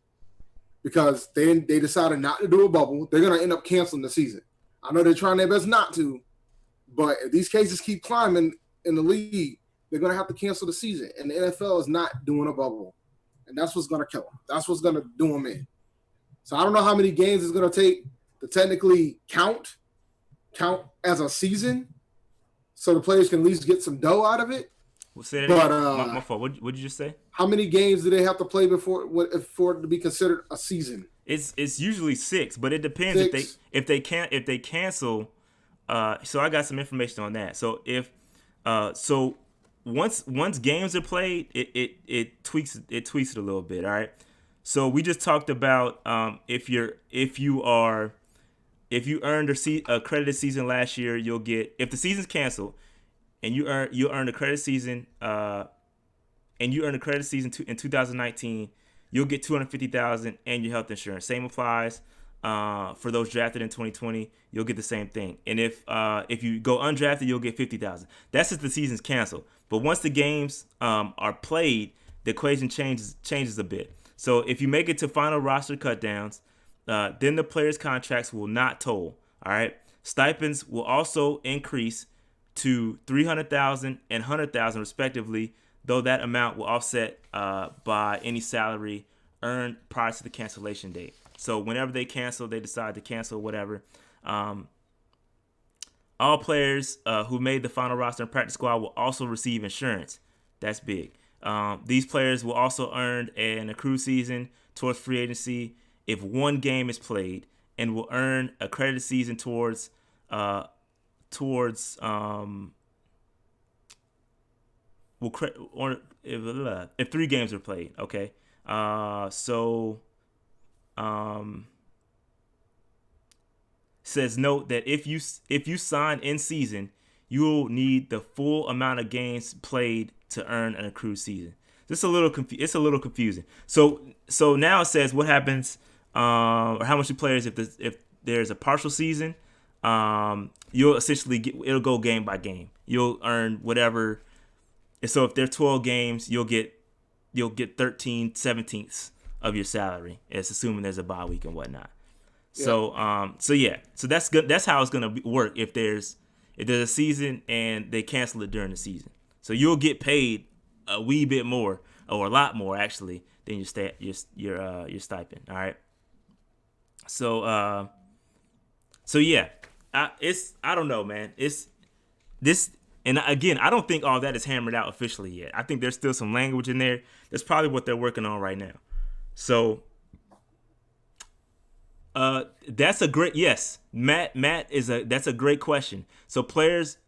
Because they decided not to do a bubble. They're going to end up canceling the season. I know they're trying their best not to, but if these cases keep climbing in the league, they're going to have to cancel the season. And the NFL is not doing a bubble. And that's what's going to kill them. That's what's going to do them in. So I don't know how many games it's going to take to technically count as a season so the players can at least get some dough out of it. Well, say that again. My fault. What did you just say? How many games do they have to play for it to be considered a season? It's usually 6, but it depends if they cancel. So I got some information on that. So if once games are played, it tweaks it a little bit. All right. So we just talked about if you earned a credited season last year, you'll get, if the season's canceled and you earn a credit season in 2019, you'll get $250,000 and your health insurance. Same applies for those drafted in 2020. You'll get the same thing. And if you go undrafted, you'll get $50,000. That's if the season's canceled. But once the games are played, the equation changes a bit. So if you make it to final roster cutdowns, then the players' contracts will not toll. All right. Stipends will also increase to $300,000 and $100,000 respectively, though that amount will offset by any salary earned prior to the cancellation date. So whenever they cancel, they decide to cancel whatever. All players who made the final roster and practice squad will also receive insurance. That's big. These players will also earn an accrued season towards free agency if one game is played, and will earn a credited season towards if 3 games are played. Okay, says note that if you sign in season, you will need the full amount of games played to earn an accrued season. It's a little confusing. So now it says what happens, or how much the players if there's a partial season, you'll essentially it'll go game by game. You'll earn whatever. And so if there are 12 games, you'll get 13/17 of your salary. It's assuming there's a bye week and whatnot. Yeah. So that's good. That's how it's gonna work if there's a season and they cancel it during the season. So you'll get paid a wee bit more, or a lot more actually, than your stipend. All right. So yeah, I don't know, man. It's this, and again, I don't think all that is hammered out officially yet. I think there's still some language in there. That's probably what they're working on right now. So that's a great, yes, Matt that's a great question. So players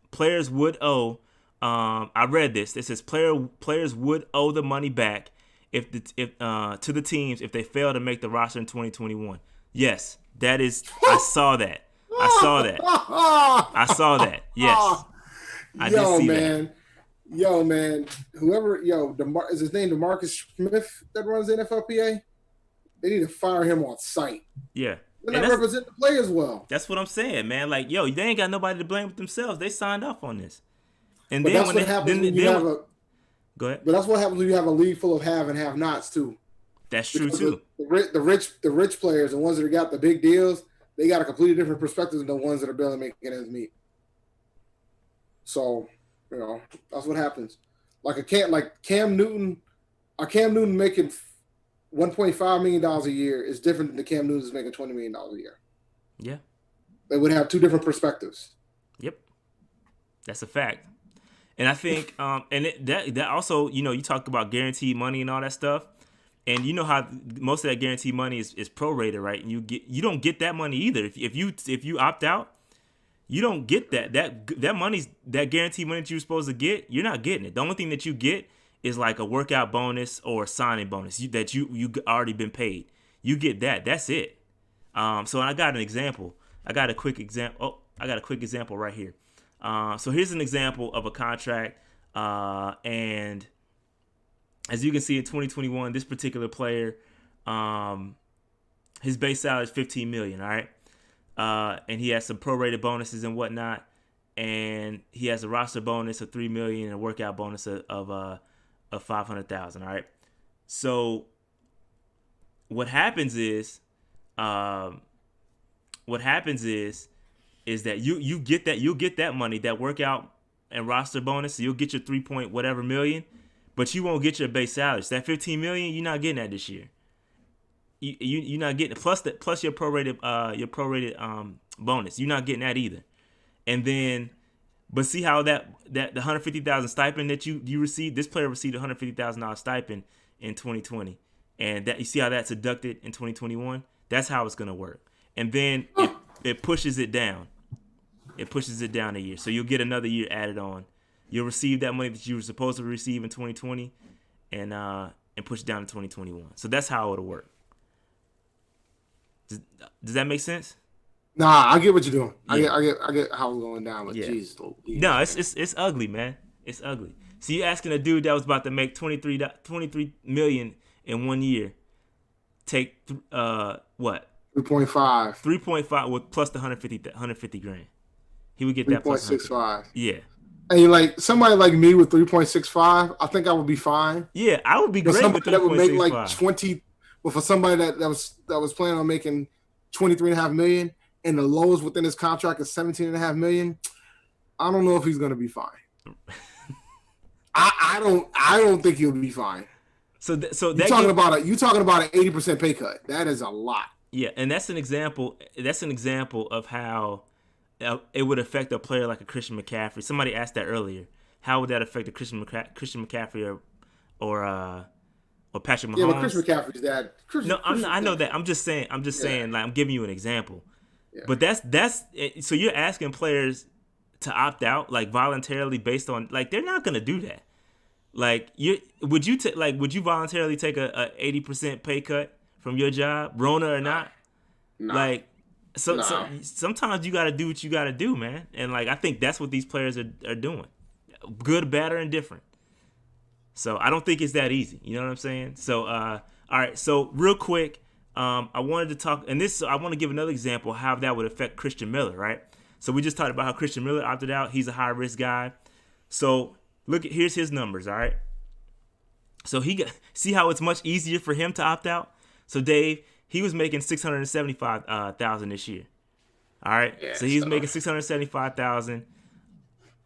would owe. I read this. It says players would owe the money back if to the teams if they fail to make the roster in 2021. Yes, that is. I saw that. Yes, I did see that. Yo, man. Whoever, is his name DeMarcus Smith that runs the NFLPA? They need to fire him on sight. Yeah. They're not represent the players well. That's what I'm saying, man. Like, they ain't got nobody to blame but themselves. They signed off on this. And but then that's what happens when you have a. Go ahead. But that's what happens when you have a league full of have and have-nots too. That's true too. The rich players, the ones that got the big deals, they got a completely different perspective than the ones that are barely making ends meet. So, that's what happens. Like Cam Newton making $1.5 million a year is different than the Cam Newton is making $20 million a year. Yeah. They would have two different perspectives. Yep. That's a fact. And I think, that also, you talk about guaranteed money and all that stuff, and you know how most of that guaranteed money is prorated, right? And you don't get that money either. If you opt out, you don't get that money's that guaranteed money that you're supposed to get. You're not getting it. The only thing that you get is like a workout bonus or a signing bonus that you already been paid. You get that. That's it. So I got an example. I got a quick example right here. So here's an example of a contract, and as you can see in 2021, this particular player, his base salary is $15 million. All right, and he has some prorated bonuses and whatnot, and he has a roster bonus of $3 million and a workout bonus of $500,000. All right, so what happens is that you'll get that money, that workout and roster bonus. So you'll get your 3 point whatever million, but you won't get your base salary. So that $15 million, you're not getting that this year. You're not getting it. Plus your prorated bonus. You're not getting that either. And then, but see how that the $150,000 stipend that you received. This player received a $150,000 stipend in 2020, and that you see how that's deducted in 2021. That's how it's gonna work. And then it pushes it down. It pushes it down a year. So you'll get another year added on. You'll receive that money that you were supposed to receive in 2020 and push it down to 2021. So that's how it'll work. Does that make sense? Nah, I get what you're doing. Yeah. I get how it's going down. But yeah. Jesus, no, it's ugly, man. It's ugly. So you're asking a dude that was about to make $23 million in 1 year take what? 3.5. 3.5 with plus the 150 grand. He would get that plus 3.65. Yeah. And like somebody like me with 3.65, I think I would be fine. Yeah, I would be great with 3.65. That would make like 20. But for somebody that was planning on making $23.5 million, and the lowest within his contract is $17.5 million, I don't know if he's gonna be fine. I don't think he'll be fine. So you're talking about an 80% pay cut. That is a lot. Yeah, and that's an example. That's an example of how it would affect a player like a Christian McCaffrey. Somebody asked that earlier. How would that affect a Christian McCaffrey Patrick Mahomes. Yeah, but Chris McCaffrey's dad. I know that. I'm just saying. Like, I'm giving you an example. Yeah. But that's so you're asking players to opt out, like, voluntarily, based on, like, they're not gonna do that. Like, would you voluntarily take a 80% pay cut from your job, Rona or not? No. Like, so sometimes you got to do what you got to do, man. And, like, I think that's what these players are doing, good, bad, or indifferent. So I don't think it's that easy. You know what I'm saying? So all right. So real quick, I wanted to talk, and I want to give another example of how that would affect Christian Miller, right? So we just talked about how Christian Miller opted out. He's a high risk guy. So here's his numbers. All right. So see how it's much easier for him to opt out. So Dave, he was making $675,000 this year. All right. Yeah, so he's making $675,000.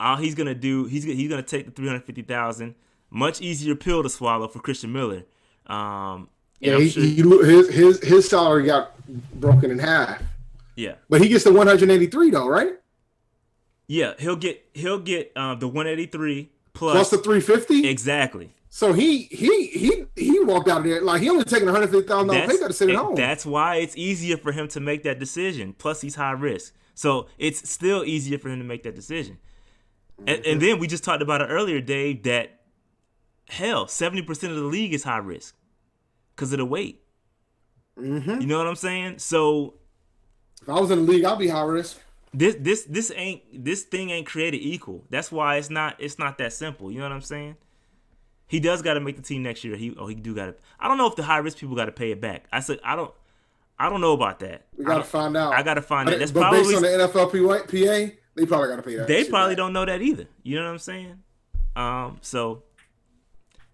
All he's gonna do, he's gonna take the $350,000. Much easier pill to swallow for Christian Miller. His salary got broken in half. Yeah, but he gets the 183 though, right? Yeah, he'll get the 183 plus the 350. Exactly. So he walked out of there like he only taking $150,000 pay cut to sit at home. That's why it's easier for him to make that decision. Plus, he's high risk, so it's still easier for him to make that decision. And then we just talked about it earlier, Dave, that hell, 70% of the league is high risk because of the weight. Mm-hmm. You know what I'm saying? So if I was in the league, I'd be high risk. This thing ain't created equal. That's why it's not that simple. You know what I'm saying? He does got to make the team next year. He do got to. I don't know if the high risk people got to pay it back. I don't know about that. We got to find out. I got to find out. That's but probably based on the NFLPA, they probably got to pay that. They probably don't know that either. You know what I'm saying? So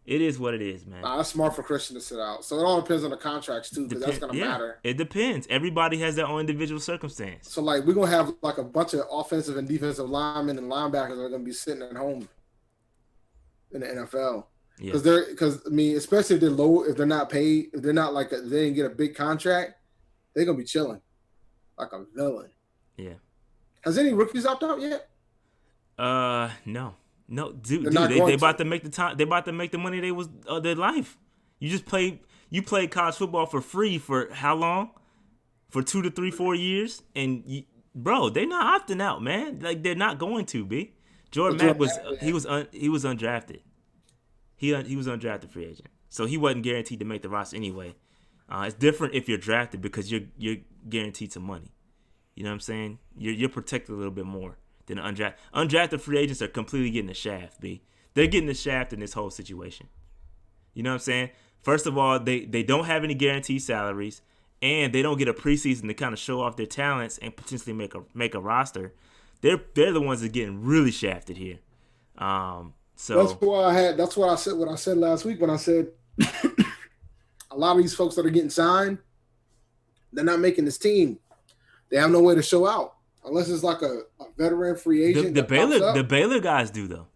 it is what it is, man. That's smart for Christian to sit out. So it all depends on the contracts too, because that's gonna matter. It depends. Everybody has their own individual circumstance. So like we're gonna have like a bunch of offensive and defensive linemen and linebackers that are gonna be sitting at home in the NFL. Yeah. Because I mean, especially if they're low, if they're not paid, if they're not like they didn't get a big contract, they're gonna be chilling like a villain. Yeah. Has any rookies opted out yet? No. No, dude, they about to make the time. They about to make the money they was their life. You played college football for free for how long? For 2 to 3, 4 years, and bro, they're not opting out, man. Like they're not going to be. Jordan Mack was undrafted. He was undrafted free agent, so he wasn't guaranteed to make the roster anyway. It's different if you're drafted because you're guaranteed some money. You know what I'm saying? You're protected a little bit more than undrafted free agents are completely getting the shaft, B. They're getting the shaft in this whole situation. You know what I'm saying? First of all, they don't have any guaranteed salaries, and they don't get a preseason to kind of show off their talents and potentially make a roster. They're the ones that are getting really shafted here. So that's what I said. What I said last week when I said a lot of these folks that are getting signed, they're not making this team. They have no way to show out. Unless it's like a veteran free agent. The Baylor guys do though.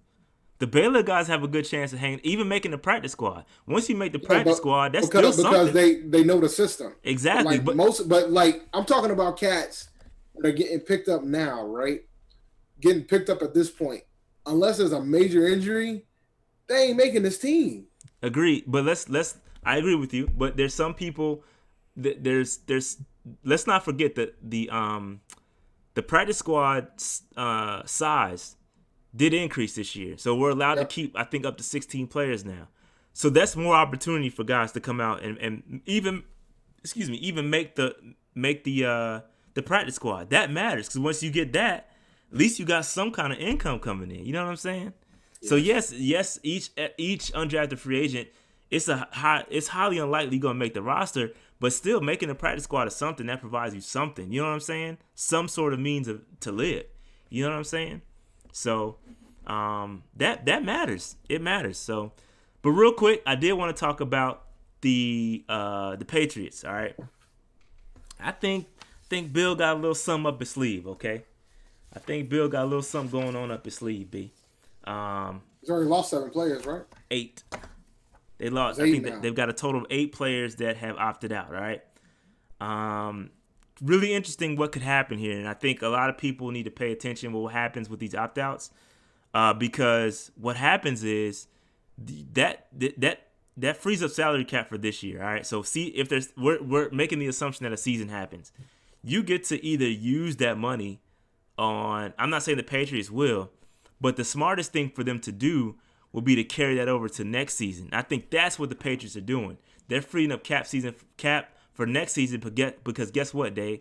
The Baylor guys have a good chance of hanging, even making the practice squad. Once you make the practice squad, that's still something. Because they know the system. Exactly. But I'm talking about cats that are getting picked up now, right? Getting picked up at this point. Unless there's a major injury, they ain't making this team. Agreed. But I agree with you. But there's some people that let's not forget that the practice squad size did increase this year. So we're allowed to keep, I think, up to 16 players now. So that's more opportunity for guys to come out and even make the practice squad. That matters because once you get that, at least you got some kind of income coming in. You know what I'm saying? Yeah. So yes, each undrafted free agent, it's highly unlikely you're gonna make the roster, but still making a practice squad is something that provides you something. You know what I'm saying? Some sort of means to live. You know what I'm saying? So that matters. It matters. So, but real quick, I did want to talk about the Patriots. All right. I think Bill got a little something up his sleeve. Okay. I think Bill got a little something going on up his sleeve. B. He's already lost 7 players, right? 8. They lost. I think they've got a total of 8 players that have opted out. Right. Really interesting what could happen here, and I think a lot of people need to pay attention to what happens with these opt-outs, because what happens is that frees up salary cap for this year. All right, so see if we're making the assumption that a season happens. You get to either use that money on. I'm not saying the Patriots will, but the smartest thing for them to do will be to carry that over to next season. I think that's what the Patriots are doing. They're freeing up cap for next season because guess what, Dave?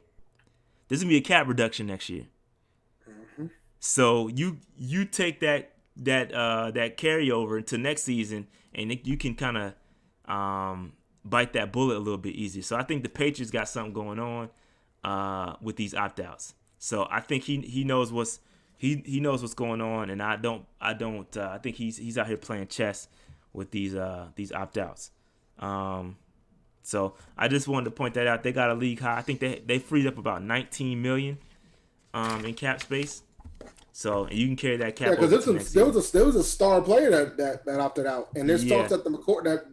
There's gonna be a cap reduction next year. Mm-hmm. So you take that carryover into next season, and you can kind of bite that bullet a little bit easier. So I think the Patriots got something going on with these opt-outs. So I think he knows what's going on, and I don't. I think he's out here playing chess with these opt-outs. So I just wanted to point that out. They got a league high. I think they freed up about $19 million in cap space. So you can carry that cap. Yeah, because there was a star player that opted out, and there's talks that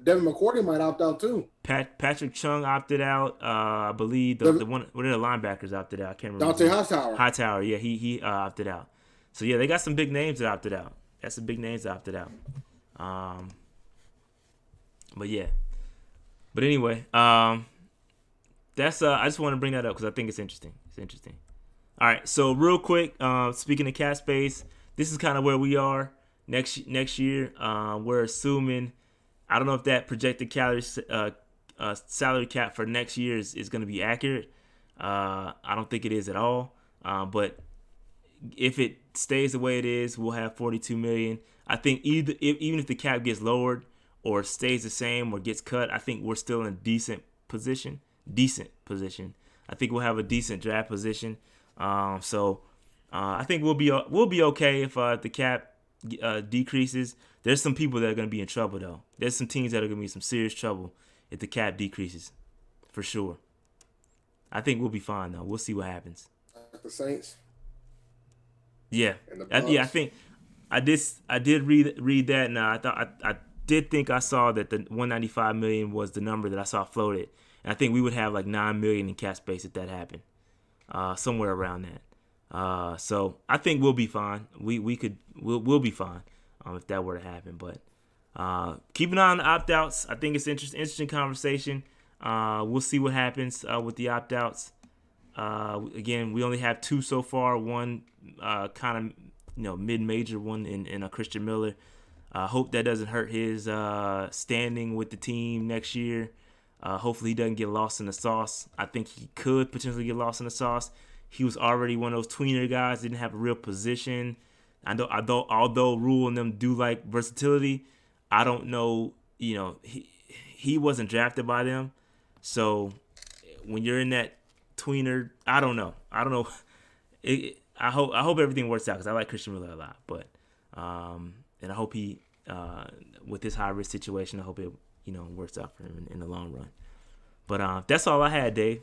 Devin McCourty might opt out too. Patrick Chung opted out. I believe the one of the linebackers opted out. I can't remember. Dante Hightower. Yeah, he opted out. So yeah, they got some big names that opted out. That's some big names that opted out. But yeah. But anyway, that's I just want to bring that up because I think it's interesting. It's interesting. All right, so real quick, speaking of cap space, this is kind of where we are next year. We're assuming, I don't know if that projected salary cap for next year is going to be accurate. I don't think it is at all. But if it stays the way it is, we'll have $42 million. I think even if the cap gets lowered or stays the same or gets cut, I think we're still in a decent position. I think we'll have a decent draft position. So I think we'll be okay if the cap decreases. There's some people that are going to be in trouble though. There's some teams that are going to be in some serious trouble if the cap decreases, for sure. I think we'll be fine though. We'll see what happens. The Saints. Yeah, I think I did read that, and I did think I saw that the $195 million was the number that I saw floated, and I think we would have like $9 million in cap space if that happened. Somewhere around that. So I think we'll be fine. We'll be fine if that were to happen. But keep an eye on the opt-outs. I think it's interesting conversation. We'll see what happens with the opt-outs. Again, we only have 2 so far. One kind of mid-major one in a Christian Miller. Hope that doesn't hurt his standing with the team next year. Hopefully he doesn't get lost in the sauce. I think he could potentially get lost in the sauce. He was already one of those tweener guys, didn't have a real position. Although Rule and them do like versatility, I don't know, he wasn't drafted by them. So when you're in that tweener, I don't know. I hope everything works out because I like Christian Miller a lot. But and I hope he with this high risk situation, I hope it works out for him in the long run. But that's all I had, Dave.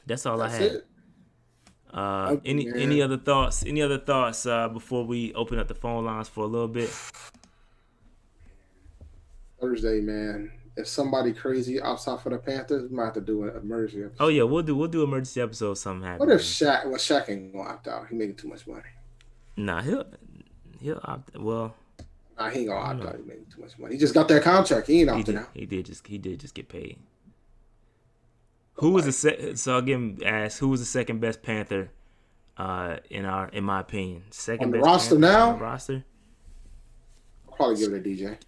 That's all I had. Any other thoughts? Any other thoughts before we open up the phone lines for a little bit? Thursday, man. If somebody crazy opts out for the Panthers, we might have to do an emergency episode. Oh yeah, we'll do emergency episode. Something happens. What if Shaq ain't gonna opt out? He making too much money. Nah, he'll opt. Well. He ain't gonna opt out. He making too much money. He just got that contract. He ain't opting out. He did just get paid. Who was so again ask who was the second best Panther in my opinion? Second on the best roster Panther now? On the roster? I'll probably give it to DJ.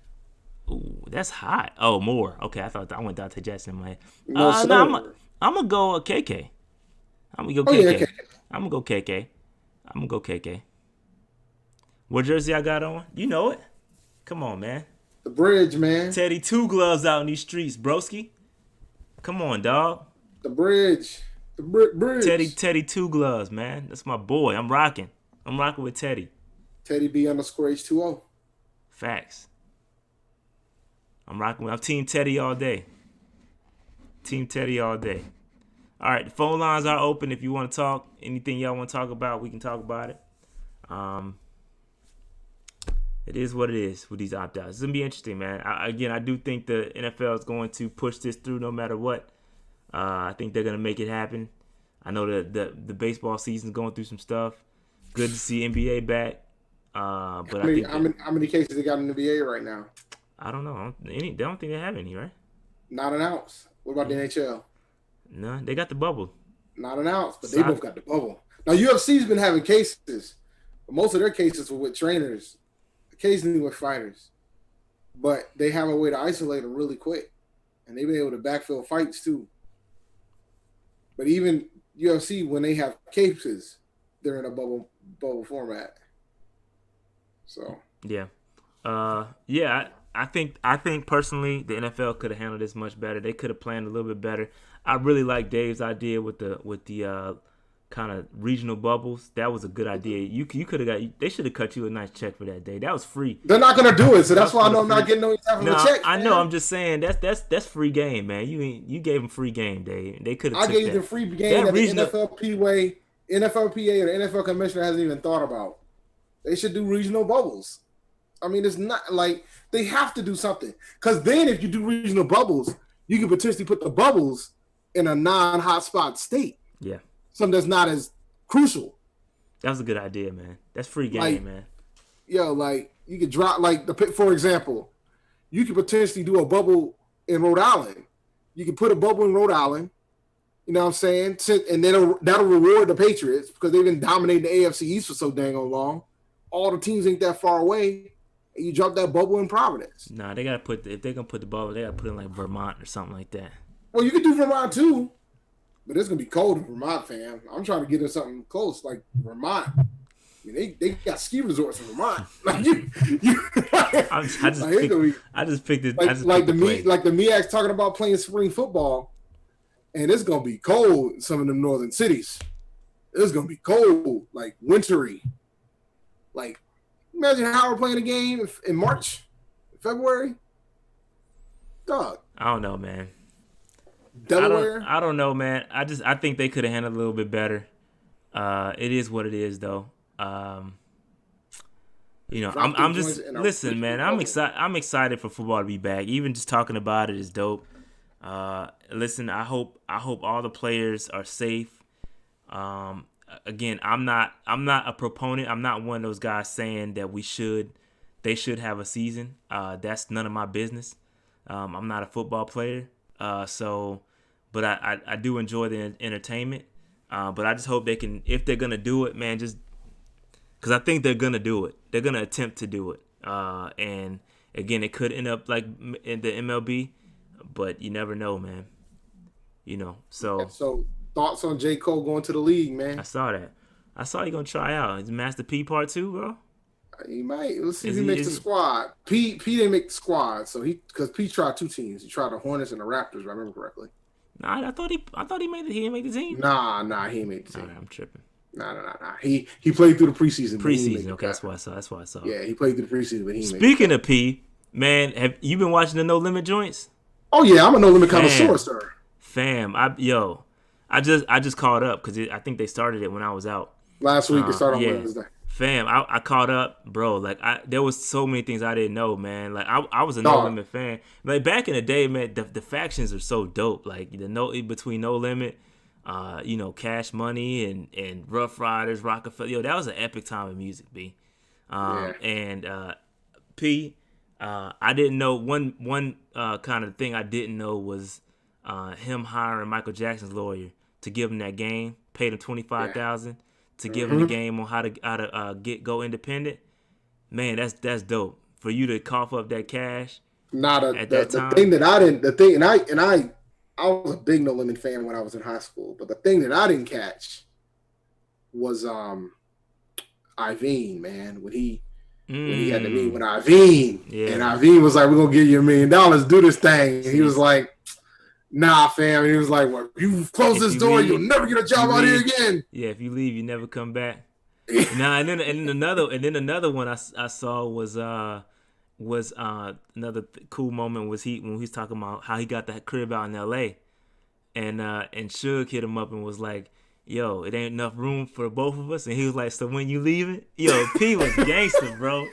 Ooh, that's hot. Oh, more. Okay, I thought I went Dante Jackson in my head. No, I'm gonna go KK. I'm gonna go KK. Yeah, KK. I'm gonna go KK. What jersey I got on? You know it. Come on, man. The bridge, man. Teddy 2 gloves out in these streets, broski. Come on, dog. The bridge. The bridge. Teddy 2 gloves, man. That's my boy. I'm rocking with Teddy. Teddy B_H2O. Facts. I'm Team Teddy all day. Team Teddy all day. All right, the phone lines are open if you want to talk. Anything y'all want to talk about, we can talk about it. It is what it is with these opt-outs. It's going to be interesting, man. I do think the NFL is going to push this through no matter what. I think they're going to make it happen. I know the baseball season's going through some stuff. Good to see NBA back. But how many cases they got in the NBA right now? I don't know. They don't think they have any, right? Not an ounce. What about the NHL? No, they got the bubble. Not an ounce, but they both got the bubble. Now UFC's been having cases, but most of their cases were with trainers, occasionally with fighters. But they have a way to isolate them really quick, and they've been able to backfill fights too. But even UFC, when they have cases, they're in a bubble format. So yeah, I think personally the NFL could have handled this much better. They could have planned a little bit better. I really like Dave's idea with the kind of regional bubbles. That was a good idea. You could have they should have cut you a nice check for that day. That was free. They're not gonna do it, so that's why I know I'm not getting no type of a check. I know. I'm just saying that's free game, man. You gave them free game, Dave. They could have. I gave them free game that the NFLPA or the NFL commissioner hasn't even thought about. They should do regional bubbles. I mean, it's not like they have to do something, because then if you do regional bubbles, you can potentially put the bubbles in a non-hotspot state. Yeah. Something that's not as crucial. That was a good idea, man. That's free game, man. Yo, like you could drop for example, you could potentially do a bubble in Rhode Island. You could put a bubble in Rhode Island. You know what I'm saying? And then that'll reward the Patriots because they've been dominating the AFC East for so dang long. All the teams ain't that far away. And you drop that bubble in Providence. Nah, they gotta if they're gonna put the bubble, they gotta put it in like Vermont or something like that. Well, you could do Vermont too. But it's gonna be cold in Vermont, fam. I'm trying to get us something close, like Vermont. I mean, they got ski resorts in Vermont. Like I just picked it. Like the MEAC's talking about playing spring football, and it's gonna be cold in some of them northern cities. It's gonna be cold, like wintry. Like, imagine Howard playing a game in March, February. Dog. I don't know, man. Delaware. I don't know, man. I think they could have handled it a little bit better. It is what it is, though. I'm just listen, man. I'm excited for football to be back. Even just talking about it is dope. Listen, I hope all the players are safe. Again, I'm not a proponent. I'm not one of those guys saying that they should have a season. That's none of my business. I'm not a football player. But I do enjoy the entertainment. But I just hope they can, if they're gonna do it, man, just because I think they're gonna do it. They're gonna attempt to do it. And again, it could end up like in the MLB, but you never know, man. So thoughts on J. Cole going to the league, man? I saw that. I saw he gonna try out. Is Master P Part 2, bro? He might. Let's see if he makes the squad. P didn't make the squad, so because P tried two teams. He tried the Hornets and the Raptors, if I remember correctly. Nah, I thought he he didn't make the team. Nah, he didn't make the team. Right, I'm tripping. Nah. He played through the preseason. Okay, that's what I saw. Yeah, he played through the preseason, but he didn't Speaking of P, man, have you been watching the No Limit joints? Oh yeah, I'm a No Limit connoisseur, sir. Fam, I just caught up because I think they started it when I was out last week. It started on Wednesday. Fam, I caught up, bro. Like there was so many things I didn't know, man. Like I was a No Limit fan. Like back in the day, man, the factions are so dope. Like between No Limit, Cash Money and Rough Riders, Rockefeller. Yo, that was an epic time of music, B. And P, I didn't know one kind of thing I didn't know was him hiring Michael Jackson's lawyer to give him that game, paid him $25,000 to give him the game on how to go independent. Man, that's dope. For you to cough up that cash. The thing that I didn't, I was a big No Limit fan when I was in high school, but the thing that I didn't catch was Iveen, man, when he had to meet with Iveen, and Iveen was like, "We're gonna give you $1 million, do this thing," and he was like, "Nah, fam." And he was like, "Well, you close this door, you'll never get a job out here again." Yeah, if you leave, you never come back. And then another one I saw was another cool moment was when he's talking about how he got that crib out in L.A. and Suge hit him up and was like, "Yo, it ain't enough room for both of us," and he was like, "So when you leaving?" Yo, P was gangster, bro.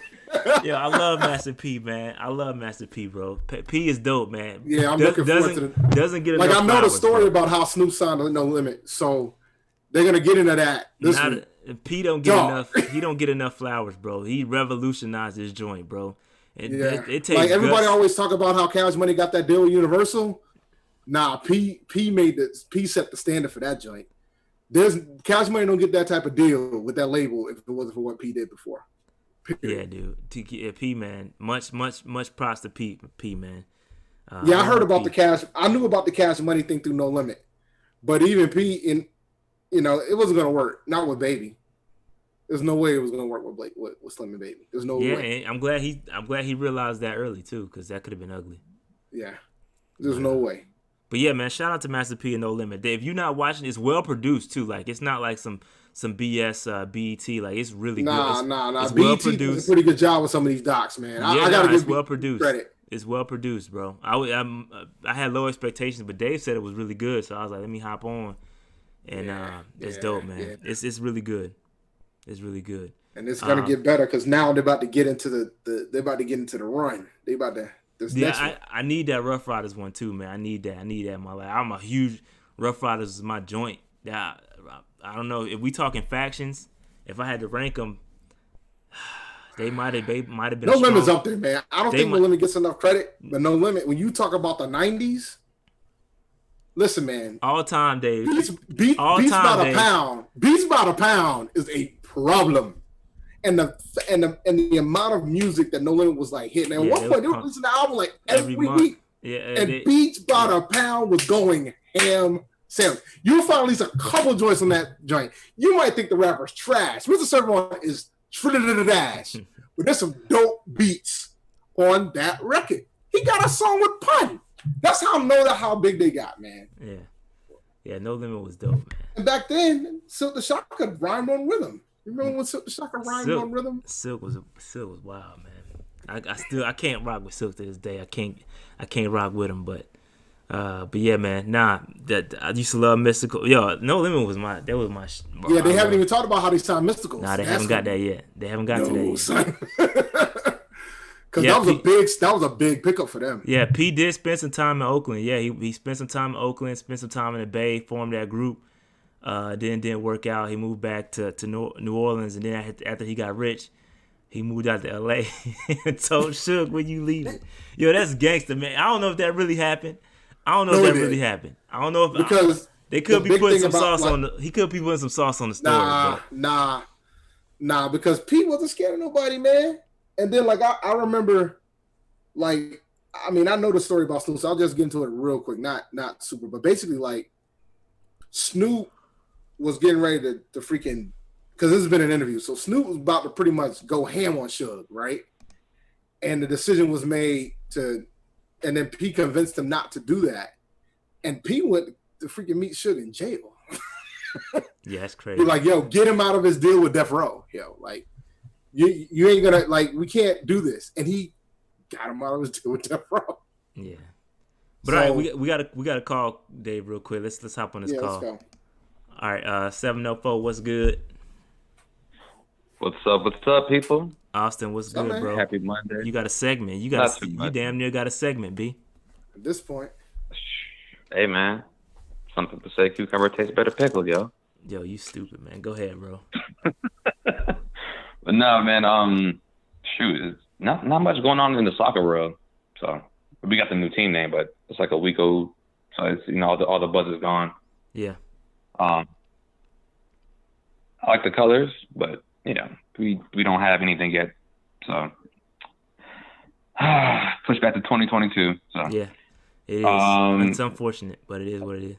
Yo, I love Master P, man. I love Master P, bro. P is dope, man. Yeah, I'm looking forward to doesn't get like I know the story bro. about how Snoop signed No Limit. So They're gonna get into that this week. P don't get enough. He don't get enough flowers, bro. He revolutionized his joint, bro. It takes like everybody guts. always talk about how Cash Money got that deal with Universal. Nah, P set the standard for that joint. Cash Money don't get that type of deal with that label if it wasn't for what P did before. Period. Yeah, dude. P man, much props to P man. I heard about the Cash. I knew about the Cash Money thing through No Limit, but even P it wasn't gonna work. Not with Baby. There's no way it was gonna work with Slim and Baby. There's no way. Yeah, I'm glad he realized that early too, because that could have been ugly. Yeah, there's no way. But yeah, man, shout out to Master P and No Limit. If you're not watching, it's well produced too. Like it's not like some BS BET. Like it's really good. It's BET well does produced. a pretty good job with some of these docs, man. I gotta give well produced. credit. It's well produced, bro. I had low expectations, but Dave said it was really good, so I was like, let me hop on. And it's dope, man. Yeah. It's really good. It's really good. And it's gonna get better because now they're about to get into the run. They about to. I need that Rough Riders one too, man. I need that in my life. I'm a huge Rough Riders is my joint. Yeah, I don't know if we talking factions. If I had to rank them, they might have been. No Limit's up there, man. I don't think No Limit gets enough credit, but No Limit. When you talk about the '90s, listen, man. All time, Dave. Beats about a pound. Beats about a pound is a problem. And the amount of music that No Limit was like hitting. At one point, they were listening to the album like every week. Yeah, and Beats About a Pound was going ham sandwich. You'll find at least a couple joints on that joint. You might think the rapper's trash. Mr. Servon is dash, but there's some dope beats on that record. He got a song with Pun. That's how I know how big they got, man. Yeah. No Limit was dope, man. And back then, Silk the Shocker rhymed on rhythm. You remember when Silk the Shocker rhymed on rhythm? Silk was wild, man. I can't rock with Silk to this day. I can't rock with him, but yeah, man. Nah, that I used to love Mystical. Yo, No Limit was my. Yeah, they haven't even talked about how they signed Mystical. Nah, they haven't got that yet. They haven't got to that yet. Because that was a big pickup for them. Yeah, P did spend some time in Oakland. Yeah, he spent some time in Oakland, spent some time in the Bay, formed that group. Didn't work out. He moved back to New Orleans, and then after he got rich, he moved out to LA and told Suge, "When you leaving?" Yo, that's gangster, man. I don't know if that really happened. I don't know if that really happened. I don't know if because they could be putting some sauce on the. He could be putting some sauce on the story. Nah. Because P wasn't scared of nobody, man. And then I remember, I know the story about Snoop, so I'll just get into it real quick. Not super, but basically Snoop was getting ready to freaking, because this has been an interview. So Snoop was about to pretty much go ham on Suge, right? And the decision was made and then P convinced him not to do that. And P went to freaking meet Suge in jail. Yeah, that's crazy. He's like, yo, get him out of his deal with Death Row. Yo, you ain't gonna, we can't do this. And he got him out of his deal with Death Row. Yeah. But all right, we gotta call Dave real quick. Let's hop on this call. Let's go. All right, 704, what's good? What's up, people? Austin, what's good, man? bro? Happy Monday. You got a segment. You damn near got a segment, B. At this point. Hey, man. Some people say cucumber tastes better pickled, yo. Yo, you stupid, man. Go ahead, bro. But no, man, shoot, not much going on in the soccer world. So we got the new team name, but it's like a week old. So it's, all the buzz is gone. Yeah. I like the colors, but we don't have anything yet. So push back to 2022. So yeah, it is. It's unfortunate, but it is what it is.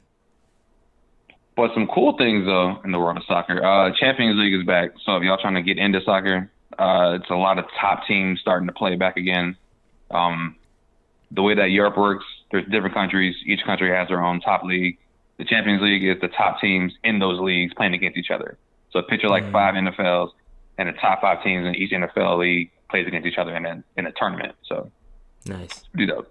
But some cool things though in the world of soccer. Champions League is back. So if y'all trying to get into soccer, it's a lot of top teams starting to play back again. The way that Europe works, there's different countries. Each country has their own top league. The Champions League is the top teams in those leagues playing against each other. So picture 5 NFLs, and the top 5 teams in each NFL league plays against each other in a tournament. So nice. Do dope.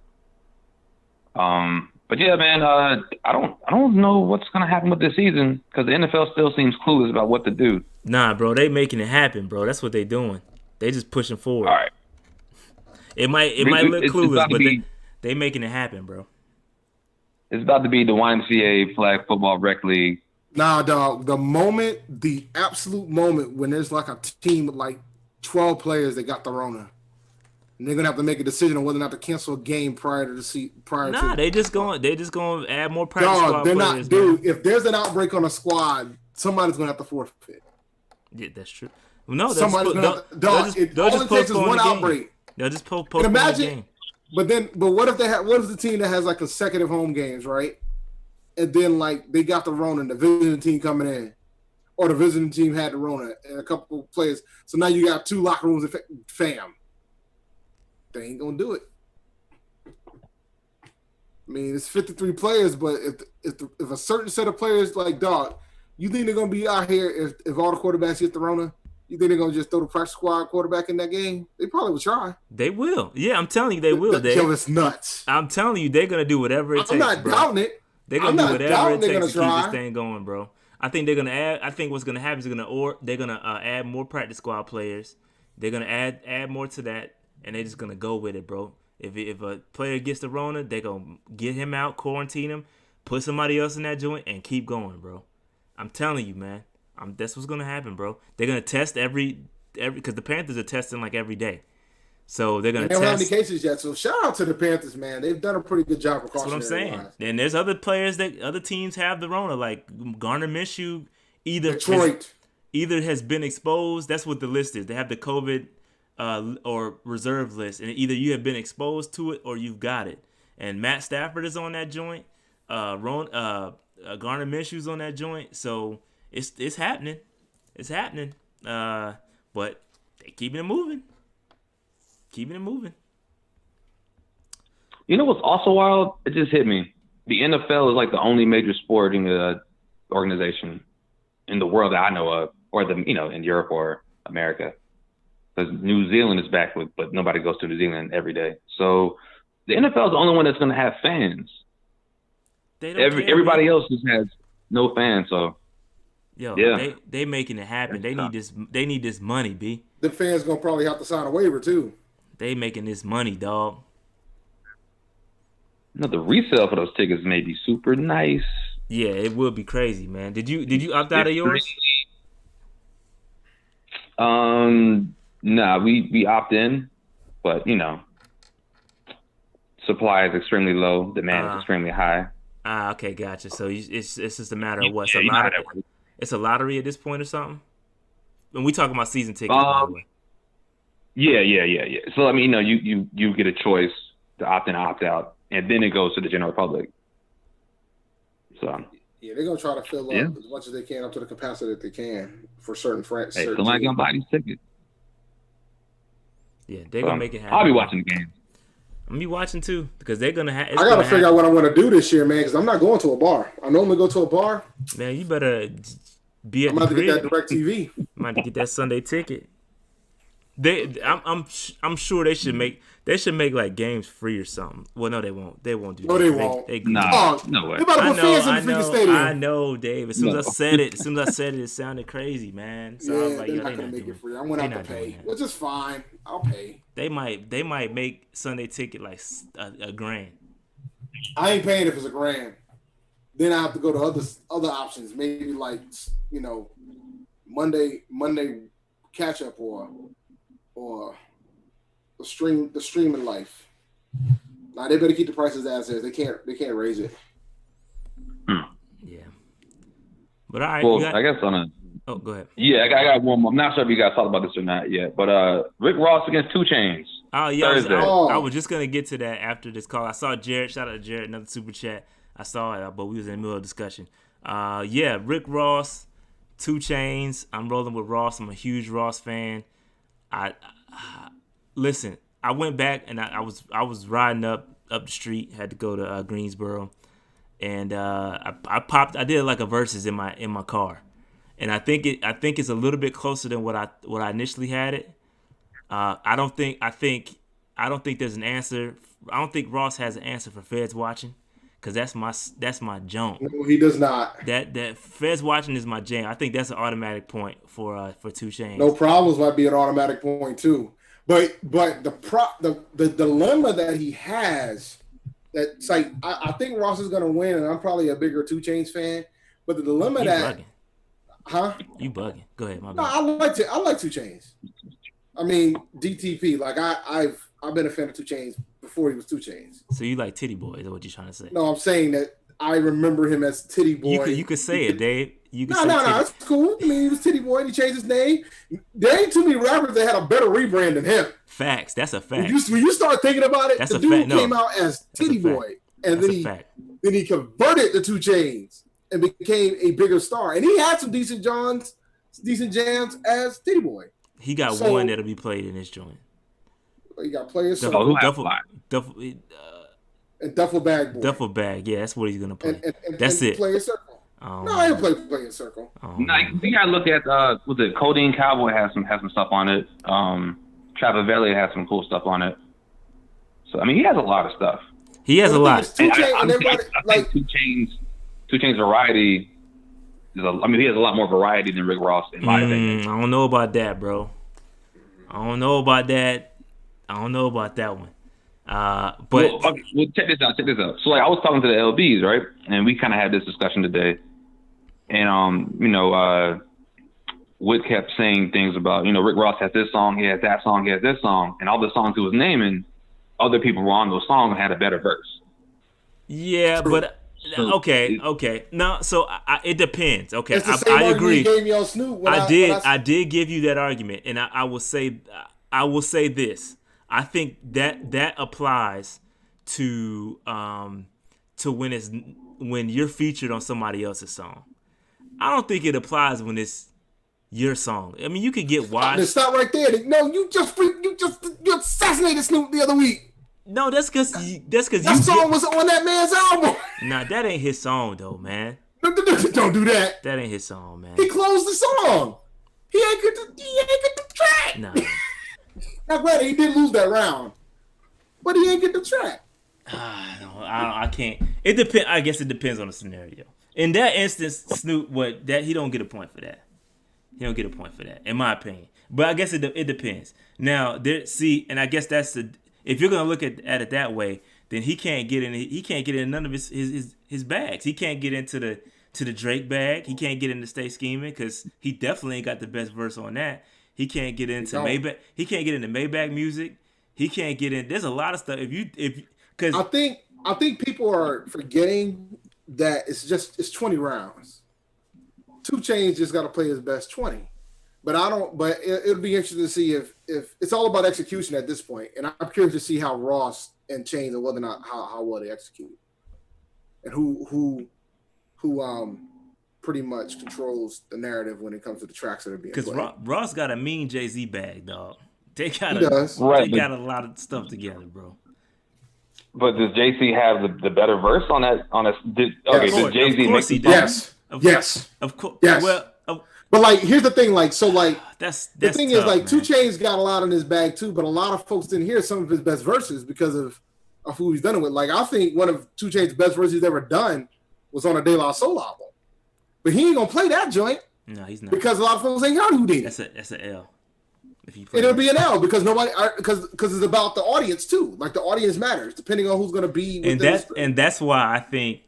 But yeah, man, I don't know what's gonna happen with this season because the NFL still seems clueless about what to do. Nah, bro, they making it happen, bro. That's what they doing. They just pushing forward. All right. It might look clueless, but they making it happen, bro. It's about to be the YMCA Flag Football Rec League, Nah, dog. The absolute moment when there's like a team with like 12 players that got the Rona, and they're gonna have to make a decision on whether or not to cancel a game prior to Nah, they just going to add more practice Dog, squad they're players, not, dude. man. If there's an outbreak on a squad, somebody's gonna have to forfeit. Yeah, that's true. Well, no, Somebody's gonna have to, dog. All it takes is one outbreak. They'll just postpone the game. But what if they have? What if the team that has like consecutive home games, right? And then like they got the Rona, the visiting team coming in, or the visiting team had the Rona, and a couple of players. So now you got 2 locker rooms. Fam, they ain't gonna do it. I mean, it's 53 players, but if a certain set of players like dog, you think they're gonna be out here if all the quarterbacks get the Rona? You think they're gonna just throw the practice squad quarterback in that game? They probably would try. They will. Yeah, I'm telling you, they will. Yo, it's nuts. I'm telling you, they're gonna do whatever it takes. I'm not doubting it. They're gonna do whatever it takes to keep this thing going, bro. I think they're gonna add. I think what's gonna happen is they're gonna add more practice squad players. They're gonna add more to that, and they're just gonna go with it, bro. If a player gets the Rona, they're gonna get him out, quarantine him, put somebody else in that joint, and keep going, bro. I'm telling you, man. That's what's gonna happen, bro. They're gonna test every because the Panthers are testing like every day, so they're gonna test. They don't have any cases yet, so shout out to the Panthers, man. They've done a pretty good job. That's what I'm saying. And there's other players that other teams have the Rona, like Garner Minshew. Either has been exposed. That's what the list is. They have the COVID or reserve list, and either you have been exposed to it or you've got it. And Matt Stafford is on that joint. Garner Minshew's on that joint. So it's happening. It's happening. But they keeping it moving. Keeping it moving. You know what's also wild? It just hit me. The NFL is like the only major sporting organization in the world that I know of, or in Europe or America. Because New Zealand is back but nobody goes to New Zealand every day. So the NFL is the only one that's going to have fans. Everybody else just has no fans. So yeah, they making it happen. They need this. They need this money, B. The fans gonna probably have to sign a waiver too. They making this money, dog. No, the resale for those tickets may be super nice. Yeah, it will be crazy, man. Did you opt out of yours? Nah, we opt in, but supply is extremely low, demand is extremely high. Okay, gotcha. So it's just a matter of what? It's a lottery at this point or something? When we talking about season tickets, by the way. Yeah. So I mean, you get a choice to opt in, opt out, and then it goes to the general public. So yeah, they're gonna try to fill up as much as they can up to the capacity that they can for certain friends. Hey, somebody gonna buy these tickets. Yeah, they're gonna make it happen. I'll be watching the game. I'm gonna be watching too because they're gonna have. I gotta figure out what I want to do this year, man. Because I'm not going to a bar. I normally go to a bar. Man, you better be at I'm about to get that Direct TV. I'm about to get that Sunday ticket. I'm sure they should make like games free or something. Well, no, they won't. They won't do that. No, they won't. No way. They about to put fans in the freaking stadium. I know, Dave. As soon as I said it, it sounded crazy, man. So I was like, they're not gonna make it free. I'm gonna have to pay, which is fine. I'll pay. They might make Sunday ticket like a grand. I ain't paying if it's $1,000. Then I have to go to other options. Maybe like Monday catch up or the streaming life. Now they better keep the prices as is. They can't raise it. Yeah. But all right. Well, I guess on a. Oh, go ahead. Yeah, I got one more. I'm not sure if you guys thought about this or not yet, but Rick Ross against 2 Chainz. Oh yeah, I was just gonna get to that after this call. I saw Jared. Shout out to Jared. Another super chat. I saw it, but we was in the middle of discussion. Yeah, Rick Ross, 2 Chainz. I'm rolling with Ross. I'm a huge Ross fan. Listen. I went back and I was riding up the street. Had to go to Greensboro, and I did like a versus in my car, and I think it's a little bit closer than what I initially had it. I don't think there's an answer. I don't think Ross has an answer for Feds watching, because that's my junk. No, he does not. That Feds watching is my jam. I think that's an automatic point for 2 Chainz. No Problems might be an automatic point too. But the dilemma that he has, that's like I think Ross is gonna win, and I'm probably a bigger 2 Chainz fan. But the dilemma bugging. Huh? You bugging. Go ahead, my No, bad. I like 2 Chainz. I mean, DTP. Like I've been a fan of 2 Chainz before he was 2 Chainz. So you like Titty Boy? Is what you're trying to say? No, I'm saying that I remember him as Titty Boy. You could say it, Dave. You can No, it's cool. I mean, he was Titty Boy and he changed his name. There ain't too many rappers that had a better rebrand than him. Facts. That's a fact. When you start thinking about it, That's the a dude fact. No, came out as Titty Boy, and then he converted the 2 Chainz and became a bigger star. And he had some decent jams as Titty Boy. He got one that'll be played in this joint. He got Player Circle. And Duffel Bag Boy. Duffel Bag, yeah, that's what he's gonna play. That's and it. Player Circle. No, I didn't play Player Circle. No, you gotta look at was it Codeine Cowboy has some stuff on it. Trapavelli has some cool stuff on it. So I mean, he has a lot of stuff. He has a lot. I think 2 Chainz variety. He has a lot more variety than Rick Ross in my opinion. I don't know about that, bro. I don't know about that one. But well, check this out. So like I was talking to the LBs, right? And we kind of had this discussion today. And Whit kept saying things about, Rick Ross has this song, he has that song, he has this song, and all the songs he was naming, other people were on those songs and had a better verse. Yeah, but okay. No, so it depends. Okay, I agree. You gave me on Snoop I did give you that argument, and I will say this. I think that applies to when you're featured on somebody else's song. I don't think it applies when it's your song. I mean, you could get watched. Stop right there. No, you assassinated Snoop the other week. No, that's because that song was on that man's album. Nah, that ain't his song though, man. Don't do that. That ain't his song, man. He closed the song. He ain't get the track. Nah. Now, granted, he did lose that round, but he ain't get the track. I can't. It depends. I guess it depends on the scenario. In that instance, Snoop, he don't get a point for that. He don't get a point for that, in my opinion. But I guess it depends. Now, and I guess that's if you're gonna look at it that way, then he can't get in. He can't get in none of his bags. He can't get into the Drake bag. He can't get into Stay Scheming because he definitely ain't got the best verse on that. He can't get into Maybach. He can't get into Maybach music. He can't get in. There's a lot of stuff. Because I think people are forgetting that it's 20 rounds. 2 Chainz just got to play his best 20. But it'll be interesting to see if it's all about execution at this point. And I'm curious to see how Ross and Chainz and whether or not how well they execute, and who pretty much controls the narrative when it comes to the tracks that are being played. Because Ross got a mean Jay-Z bag, dog. They got a lot of stuff together, bro. But does Jay-Z have the better verse on that? Did Jay-Z make the song? Yes. Of course. Yes. Well, but like, here's the thing. Like, so like, that's the thing tough, is like, man. 2 Chainz got a lot in his bag too, but a lot of folks didn't hear some of his best verses because of who he's done it with. Like, I think one of 2 Chainz's best verses he's ever done was on a De La Soul album, but he ain't gonna play that joint. No, he's not, because a lot of folks ain't heard Houdini. That's an L. It'll be an L because it's about the audience too. Like, the audience matters depending on who's gonna be. And that's why I think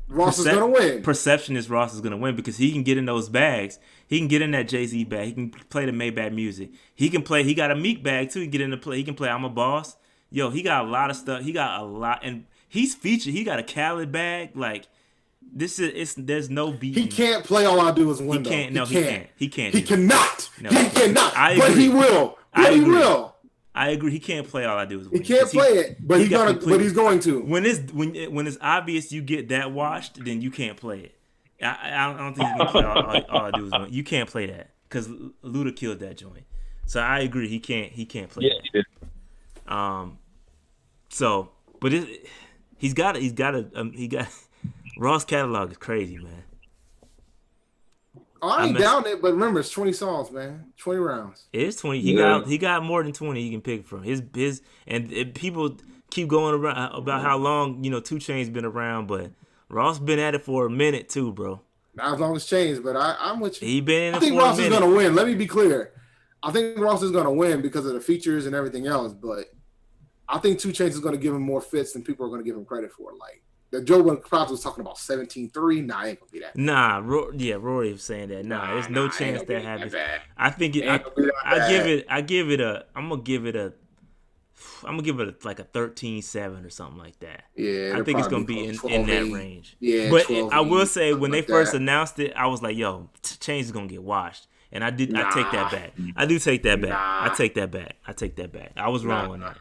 Ross is gonna win. Perception is Ross is gonna win because he can get in those bags. He can get in that Jay-Z bag. He can play the Maybach music. He can play. He got a Meek bag too. He can get in the play. He can play I'm a Boss. Yo, he got a lot of stuff. He got a lot, and he's featured. He got a Khaled bag. Like, there's no beat. He can't play All I Do Is Win. He can't. No, he can't. He can't. He cannot. No, he cannot. But he will. He will. I agree. He can't play All I Do Is Win. He can't play it, but he's going to. When it's obvious you get that washed, then you can't play it. I don't think you can play all I Do Is Win. You can't play that because Luda killed that joint. So I agree. He can't play that. He did. So, but he got Ross catalog is crazy, man. Oh, I ain't down it, but remember, it's 20 songs, man. 20 rounds. It is 20. He got more than 20 he can pick from. People keep going around about how long 2 Chainz been around, but Ross been at it for a minute too, bro. Not as long as Chainz, but I'm with you. He been in I think Ross is gonna win. Let me be clear. I think Ross is gonna win because of the features and everything else, but I think 2 Chainz is gonna give him more fits than people are gonna give him credit for. Like, The Joe Cropper was talking about 17-3. Nah, I ain't gonna be that. Nah, Rory was saying that. Nah, there's no chance that happens. I think I'm gonna give it a like a 13-7 or something like that. Yeah, I think it's gonna be in that range. Yeah, but I will say when they first announced it, I was like, "Yo, Chains is gonna get washed," and I take that back. I do take that back. I take that back. I was wrong on that.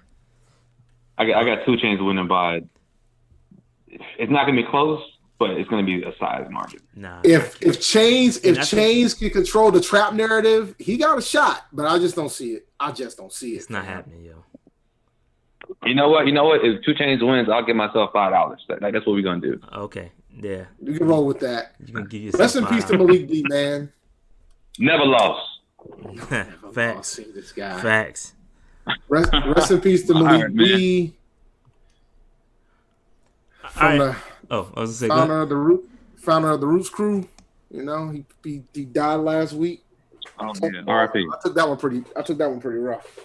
I got 2 Chainz winning by. It's not gonna be close, but it's gonna be a size margin. Nah. If Chainz can control the trap narrative, he got a shot. But I just don't see it. It's not happening, yo. You know what? If 2 Chainz wins, I'll give myself $5. That's what we're gonna do. Okay, yeah. You can roll with that. You can give yourself Rest in peace to Malik B, man. Never lost. Facts. See this guy. Facts. Rest in peace to Malik B. From the founder of the Roots crew. You know, he died last week. Oh yeah, R.I.P. I took that one pretty rough.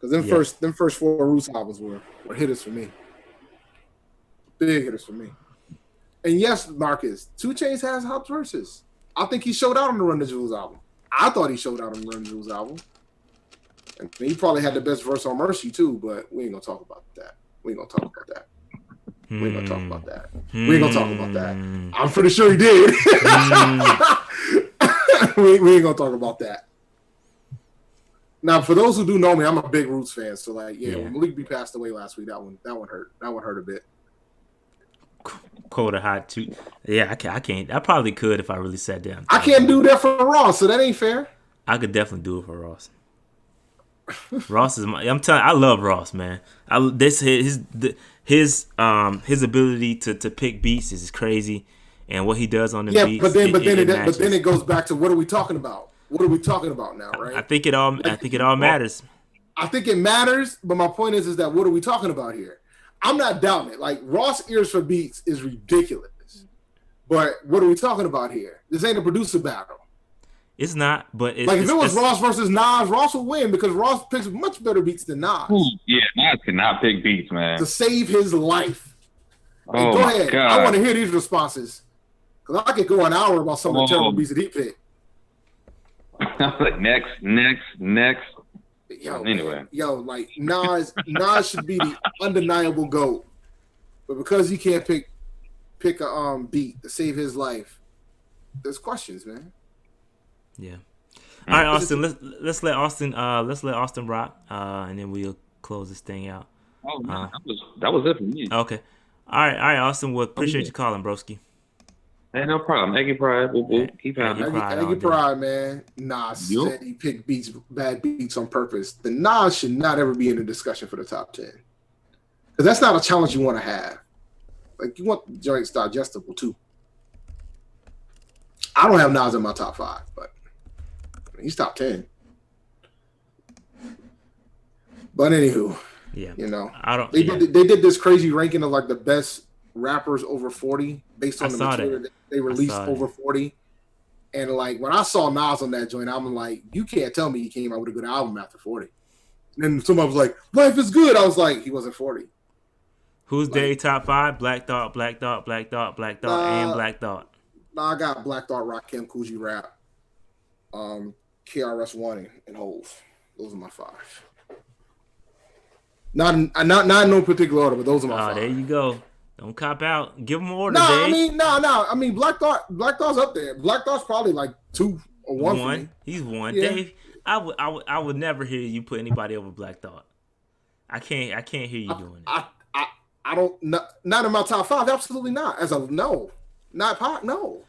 Because them first 4 Roots albums were hitters for me. Big hitters for me. And yes, Marcus, 2 Chainz has hot verses. I think he showed out on the Run the Jewels album. I thought he showed out on the Run the Jewels album. And he probably had the best verse on Mercy too, but we ain't gonna talk about that. I'm pretty sure he did. we ain't gonna talk about that. Now, for those who do know me, I'm a big Roots fan. So, when Malik B passed away last week, that one hurt. That one hurt a bit. Cold or hot too. Yeah, I can't. I probably could if I really sat down. I can't do that for Ross, so that ain't fair. I could definitely do it for Ross. Ross is I'm telling. I love Ross, man. His ability to pick beats is crazy, and what he does on the beats. But then it goes back to what are we talking about? What are we talking about now, right? I think it all matters. I think it matters, but my point is that what are we talking about here? I'm not doubting it. Like, Ross ears for beats is ridiculous. But what are we talking about here? This ain't a producer battle. It's not, but if it was Ross versus Nas, Ross would win because Ross picks much better beats than Nas. Yeah, Nas cannot pick beats, man. To save his life. Oh, go ahead. God. I want to hear these responses. Because I could go an hour about some of the terrible beats that he picked. Like, next. Anyway. Nas should be the undeniable GOAT. But because he can't pick a beat to save his life, there's questions, man. Yeah. All right, Austin. Let's let Austin rock, and then we'll close this thing out. Oh man, that was it for me. Okay. All right, Austin. Well, appreciate you calling, broski. Hey, no problem. Eggy Pride. We'll keep having Eggy Pride, man. Nas said he picked bad beats on purpose. The Nas should not ever be in the discussion for the top 10. Because that's not a challenge you want to have. Like, you want the joints digestible too. I don't have Nas in my top 5, but he's top 10. But anywho, they did this crazy ranking of like the best rappers over 40 based on the material that they released over 40. And like when I saw Nas on that joint, I'm like, you can't tell me he came out with a good album after 40. And then somebody was like, Life is Good. I was like, he wasn't 40. Who's Dave top 5? Black Thought, and Black Thought. I got Black Thought, Rakim, Coogee Rap, KRS One, and Hove. Those are my 5. Not in no particular order, but those are my 5. There you go. Don't cop out. Give them order, No, Dave. I mean, Black Thought's up there. Black Thought's probably like 2 or 1 for me. He's 1. Yeah. Dave, I would never hear you put anybody over Black Thought. I can't hear you doing it. I don't not in my top 5. Absolutely not. As a no, not pot. No.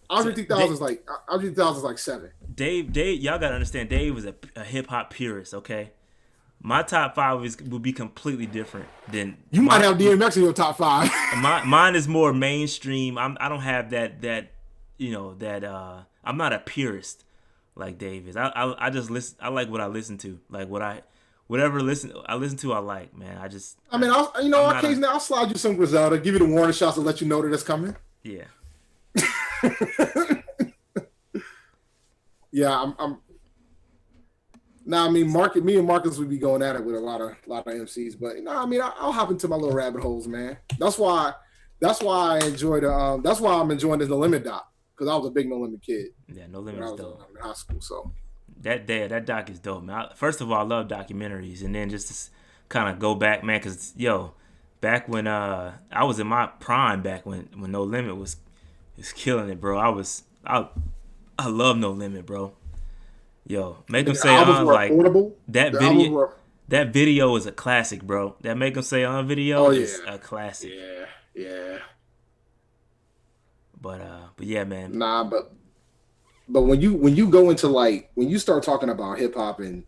Andre 3000 is like 7. Dave, y'all gotta understand. Dave was a hip hop purist. Okay, my top 5 would be completely different than you might have DMX in your top 5. Mine is more mainstream. I don't have that I'm not a purist like Dave is. I just listen. I like what I listen to. Like whatever I listen to, I like, man. Occasionally I'll slide you some Griselda, give you the warning shots to let you know that it's coming. Yeah. Yeah, me and Marcus would be going at it with a lot of MCs, but I'll hop into my little rabbit holes, man. That's why That's why I enjoy the. That's why I'm enjoying this No Limit doc, because I was a big No Limit kid. Yeah, No Limit is dope. In high school, so that doc is dope, man. First of all, I love documentaries, and then just to kind of go back, man, because back when I was in my prime, back when No Limit was killing it, bro. I love No Limit, bro. Yo, make them say like affordable. That video. That video is a classic, bro. That Make them say video is a classic. Yeah. But yeah, man. Nah, but when you go into like when you start talking about hip hop and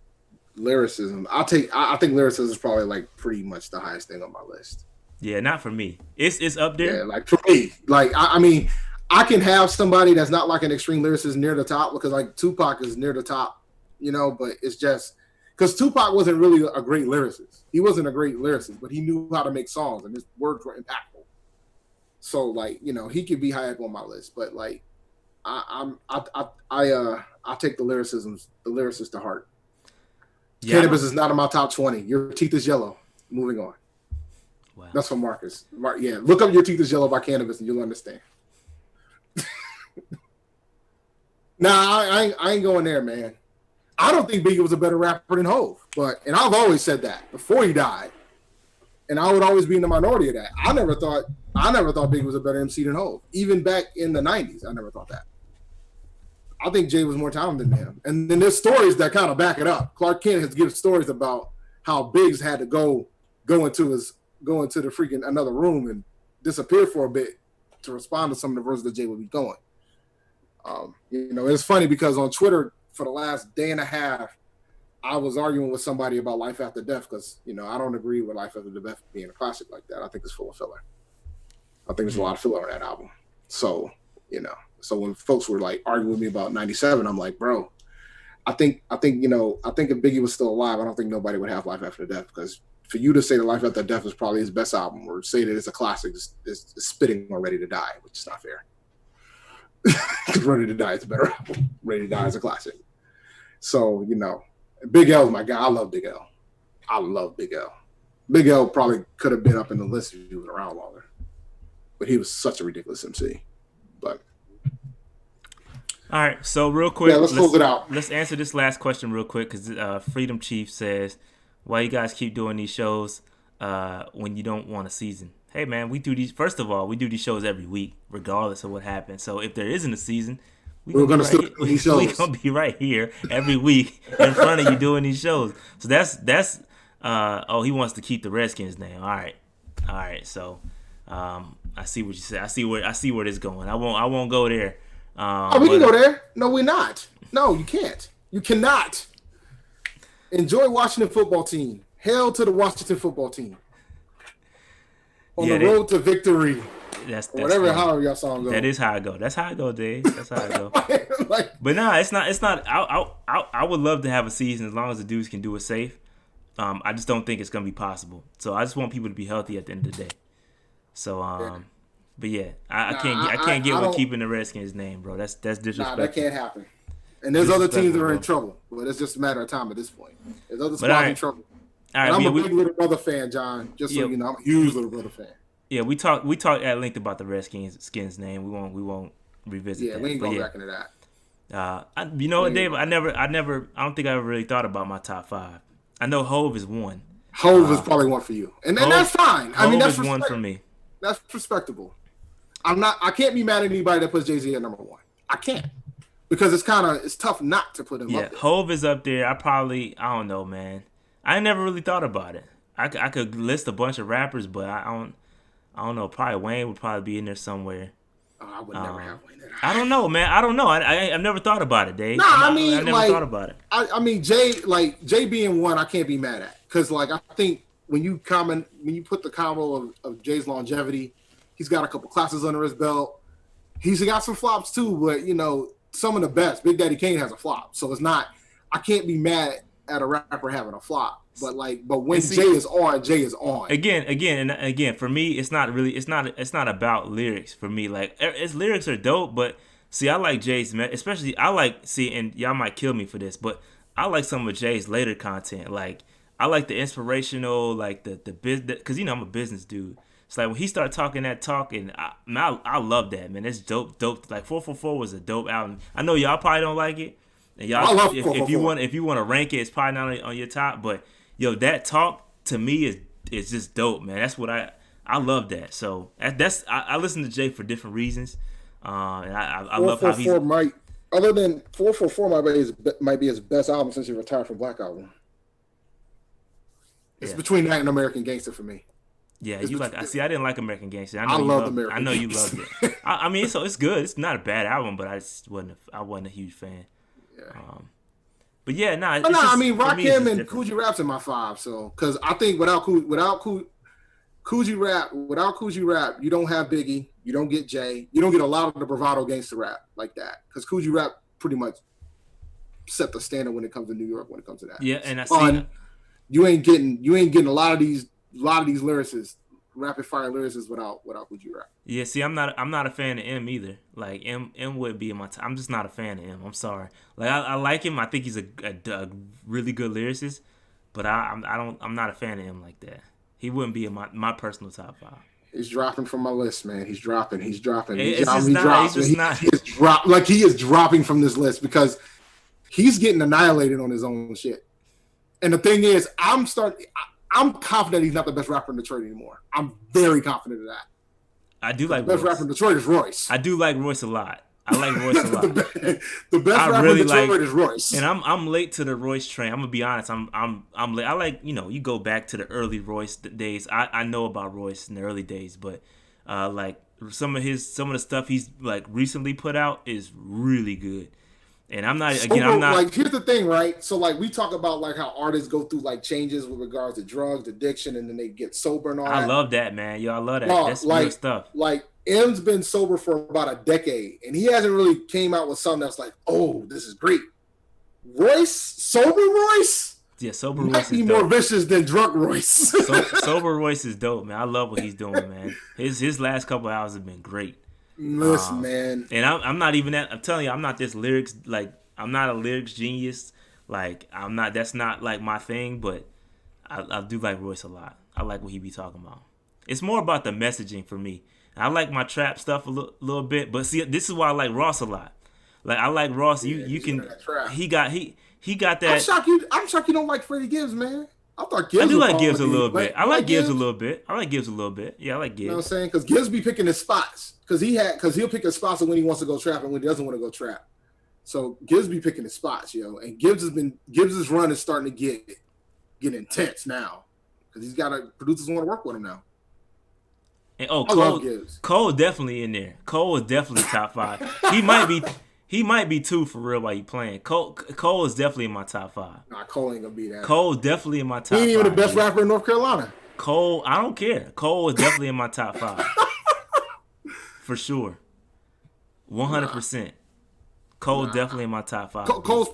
lyricism, I think lyricism is probably like pretty much the highest thing on my list. Yeah, not for me. It's up there. Yeah, like for me, like I mean, I can have somebody that's not like an extreme lyricist near the top because like Tupac is near the top, but it's just because Tupac wasn't really a great lyricist. He wasn't a great lyricist, but he knew how to make songs and his words were impactful. So like, he could be high up on my list, but like I take the lyricist to heart. Yeah. Cannabis is not in my top 20. Your Teeth is Yellow. Moving on. Wow. That's from Marcus. Yeah, look up Your Teeth is Yellow by Cannabis and you'll understand. Nah, I ain't going there, man. I don't think Biggie was a better rapper than Hov, and I've always said that before he died, and I would always be in the minority of that. I never thought Biggie was a better MC than Hov, even back in the '90s. I never thought that. I think Jay was more talented than him, and then there's stories that kind of back it up. Clark Kent has given stories about how Biggs had to go into the freaking another room and disappear for a bit to respond to some of the verses that Jay would be going. It's funny because on Twitter for the last day and a half, I was arguing with somebody about Life After Death because, I don't agree with Life After Death being a classic like that. I think it's full of filler. I think there's a lot of filler on that album. So, so when folks were like arguing with me about 97, I'm like, bro, I think if Biggie was still alive, I don't think nobody would have Life After Death because for you to say that Life After Death is probably his best album or say that it's a classic is spitting on Ready to Die, which is not fair. Because Ready to Die is a better album. Ready to Die is a classic. So, Big L is my guy. I love Big L. Big L probably could have been up in the list if he was around longer. But he was such a ridiculous MC. But all right, so real quick, let's close it out. Let's answer this last question real quick because Freedom Chief says, why you guys keep doing these shows when you don't want a season? Hey, man, we do these shows every week, regardless of what happens. So if there isn't a season, we're going to be right here every week in front of you doing these shows. So that's he wants to keep the Redskins name. All right. So I see what you said. I see where this is going. I won't go there. We can go there. No, we're not. No, you can't. You cannot. Enjoy Washington football team. Hail to the Washington football team. On the road to victory. That's however y'all song goes. That is how I go. That's how I go, Dave. That's how I go. But nah, it's not. I would love to have a season as long as the dudes can do it safe. I just don't think it's gonna be possible. So I just want people to be healthy at the end of the day. So but yeah, I can't get with keeping the Redskins name, bro. That's disrespectful. Nah, that can't happen. And there's other teams that are in trouble, but it's just a matter of time at this point. There's other squads in trouble. All right, I'm a big Little Brother fan, John. Just so you know, I'm a huge Little Brother fan. Yeah, we talked at length about the Redskins name. We won't revisit that. Yeah, we ain't going back into that. You know what, Dave? I don't think I ever really thought about my top 5. I know Hov is one. Hov is probably one for you, and that's fine. I mean, that's one for me. That's respectable. I can't be mad at anybody that puts Jay-Z at number 1. I can't. Because it's tough not to put him up there. Hov is up there. I don't know, man. I never really thought about it. I could list a bunch of rappers, but I don't know. Probably Wayne would probably be in there somewhere. Oh, I would never have Wayne there. I don't know, man. I don't know. I've never thought about it, Dave. I never thought about it. I mean, Jay being one, I can't be mad at. Because, I think when you put the combo of Jay's longevity, he's got a couple classes under his belt. He's got some flops, too, but, some of the best. Big Daddy Kane has a flop. So it's not, I can't be mad at a rapper having a flop. But when Jay is on, Jay is on. Again, for me, it's not about lyrics for me. His lyrics are dope, but see, I like Jay's, especially and y'all might kill me for this, but I like some of Jay's later content. I like the inspirational, the business, because I'm a business dude. It's like when he started talking that talk, and I love that, man. It's dope. Like 444 was a dope album. I know y'all probably don't like it, and y'all I love if you want to rank it, it's probably not on your top. But yo, that talk to me is just dope, man. That's what I love that. So I listen to Jay for different reasons, and I love how he's. Other than 444 might be his best album since he retired from Black Album. It's between that and American Gangster for me. Yeah, I didn't like American Gangster. I love American. I know you loved it. I mean, it's good. It's not a bad album, but I wasn't a huge fan. Yeah. But yeah, I mean, Rakim and Coogee Rap's in my 5. So, because I think without Coogee Rap, you don't have Biggie, you don't get Jay, you don't get a lot of the bravado gangster rap like that. Because Coogee Rap pretty much set the standard when it comes to New York. When it comes to that, yeah, and I see you ain't getting a lot of these lyricists, rapid fire lyricists without Coogee Rap. Yeah, see, I'm not a fan of M either. Like M would be in my top. I'm just not a fan of M. I'm sorry. Like I like him. I think he's a really good lyricist, but I'm not a fan of him like that. He wouldn't be in my personal top 5. He's dropping from my list, man. He's dropping. He is dropping from this list because he's getting annihilated on his own shit. And the thing is, I'm confident he's not the best rapper in Detroit anymore. I'm very confident of that. I do like the best rapper in Detroit is Royce. I do like Royce a lot. I like Royce a lot. the best rapper in Detroit is Royce. And I'm late to the Royce train. I'm gonna be honest. I'm late. I like, you go back to the early Royce days. I know about Royce in the early days, but like some of the stuff he's like recently put out is really good. And I'm not like, here's the thing, right? So like we talk about like how artists go through like changes with regards to drugs, addiction, and then they get sober and all that. I love that, man. Yo, I love that. That's real stuff. Like M's been sober for about a decade, and he hasn't really came out with something that's like, oh, this is great. Sober Royce? Yeah, sober might Royce be is more dope. vicious than drunk Royce. Sober Royce is dope, man. I love what he's doing, man. His last couple of hours have been great. Listen, man. And I'm not even that. I'm telling you, I'm not this lyrics. Like, I'm not a lyrics genius. Like, I'm not. That's not like my thing. But I do like Royce a lot. I like what he be talking about. It's more about the messaging for me. I like my trap stuff a little bit. But see, this is why I like Ross a lot. Like, I like Ross. You can. He got that. I'm shocked you don't like Freddie Gibbs, man. I thought Gibbs. I do like Gibbs a little bit. I like Gibbs a little bit. Yeah, I like Gibbs. You know what I'm saying? Because Gibbs be picking his spots. Because he'll pick his spots when he wants to go trap and when he doesn't want to go trap. So Gibbs be picking his spots, yo. And Gibbs' run is starting to get intense now. Because he's got producers want to work with him now. And Cole definitely in there. Cole is definitely top 5. He might be 2 for real while you playing. Cole is definitely in my top 5. Nah, Cole ain't gonna be that. Cole definitely in my top 5. He ain't even the best rapper in North Carolina. Cole, I don't care. Cole is definitely in my top 5. For sure. 100%. Cole definitely in my top 5. Cole's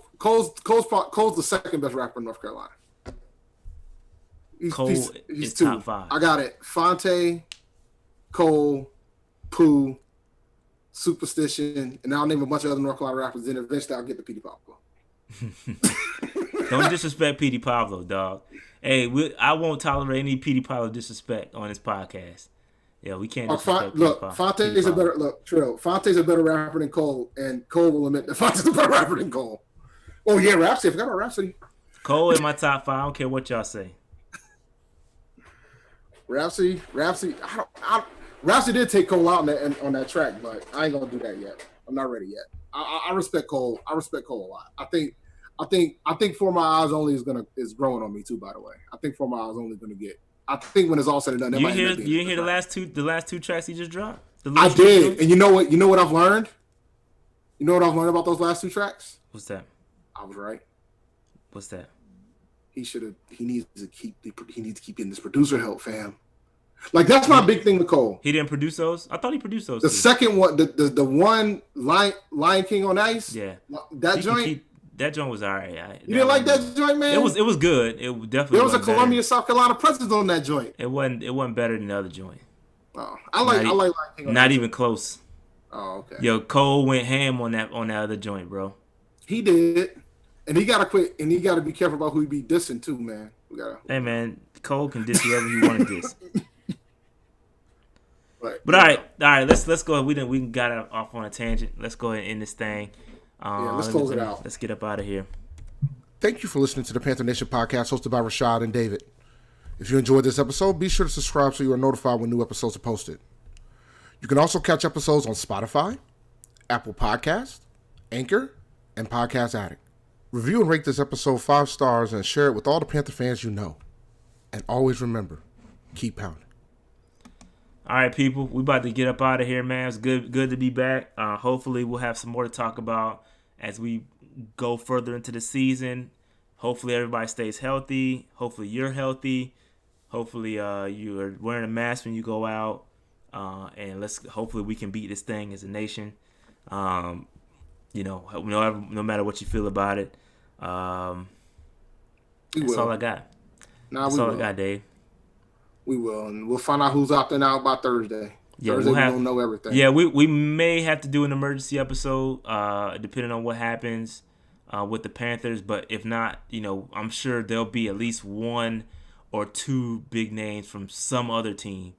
the second best rapper in North Carolina. Cole is 2. top 5. I got it. Fonte, Cole, Pooh, Superstition, and I'll name a bunch of other North Carolina rappers. Then eventually I'll get to Petey Pablo. Don't disrespect Petey Pablo, dog. Hey, I won't tolerate any Petey Pablo disrespect on this podcast. Yeah, we can't disrespect Petey Pablo. Fonte's a better rapper than Cole, and Cole will admit that Fonte's a better rapper than Cole. Oh yeah, Rhapsody. I forgot about Rhapsody. Cole in my top 5. I don't care what y'all say. Rhapsody. Rhapsody did take Cole out on that track, but I ain't gonna do that yet. I'm not ready yet. I respect Cole. I respect Cole a lot. I think For My Eyes Only is growing on me too. By the way, I think For My Eyes Only is gonna get. I think when it's all said and done, you didn't hear the last two tracks he just dropped. I did, and you know what I've learned. You know what I've learned about those last 2 tracks? What's that? I was right. What's that? He needs to keep getting this producer help, fam. Like, that's my big thing with Cole. He didn't produce those? I thought he produced those. The second one, the one Lion King on Ice. Yeah. That joint. That joint was all right. You didn't like that joint, man? It was good. It definitely. There was a Columbia, South Carolina president on that joint. It wasn't better than the other joint. Oh, I like Lion King. Not even close. Oh, okay. Yo, Cole went ham on that other joint, bro. He did. And he gotta quit, and he gotta be careful about who he be dissing too, man. Hey man, Cole can diss whoever he want to diss. But all right. Let's go. We got off on a tangent. Let's go ahead and end this thing. Let's close it out. Let's get up out of here. Thank you for listening to the Panther Nation podcast hosted by Rashad and David. If you enjoyed this episode, be sure to subscribe so you are notified when new episodes are posted. You can also catch episodes on Spotify, Apple Podcasts, Anchor, and Podcast Addict. Review and rate this episode 5 stars and share it with all the Panther fans you know. And always remember, keep pounding. All right, people, we about to get up out of here, man. It's good to be back. Hopefully, we'll have some more to talk about as we go further into the season. Hopefully, everybody stays healthy. Hopefully, you're healthy. Hopefully, you are wearing a mask when you go out. And hopefully we can beat this thing as a nation. No matter what you feel about it. That's all I got. That's all I got, Dave. We will, and we'll find out who's opting out by Thursday. Yeah, Thursday we don't know everything. Yeah, we may have to do an emergency episode, depending on what happens with the Panthers. But if not, I'm sure there'll be at least 1 or 2 big names from some other team.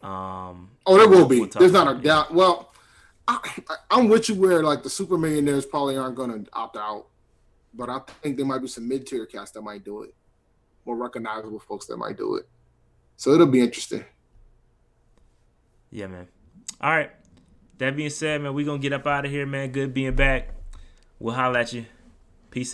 There will be. There's not a doubt. Well, I'm with you where like the super millionaires probably aren't going to opt out, but I think there might be some mid-tier cats that might do it. More recognizable folks that might do it. So it'll be interesting. Yeah, man. All right. That being said, man, we're going to get up out of here, man. Good being back. We'll holler at you. Peace out.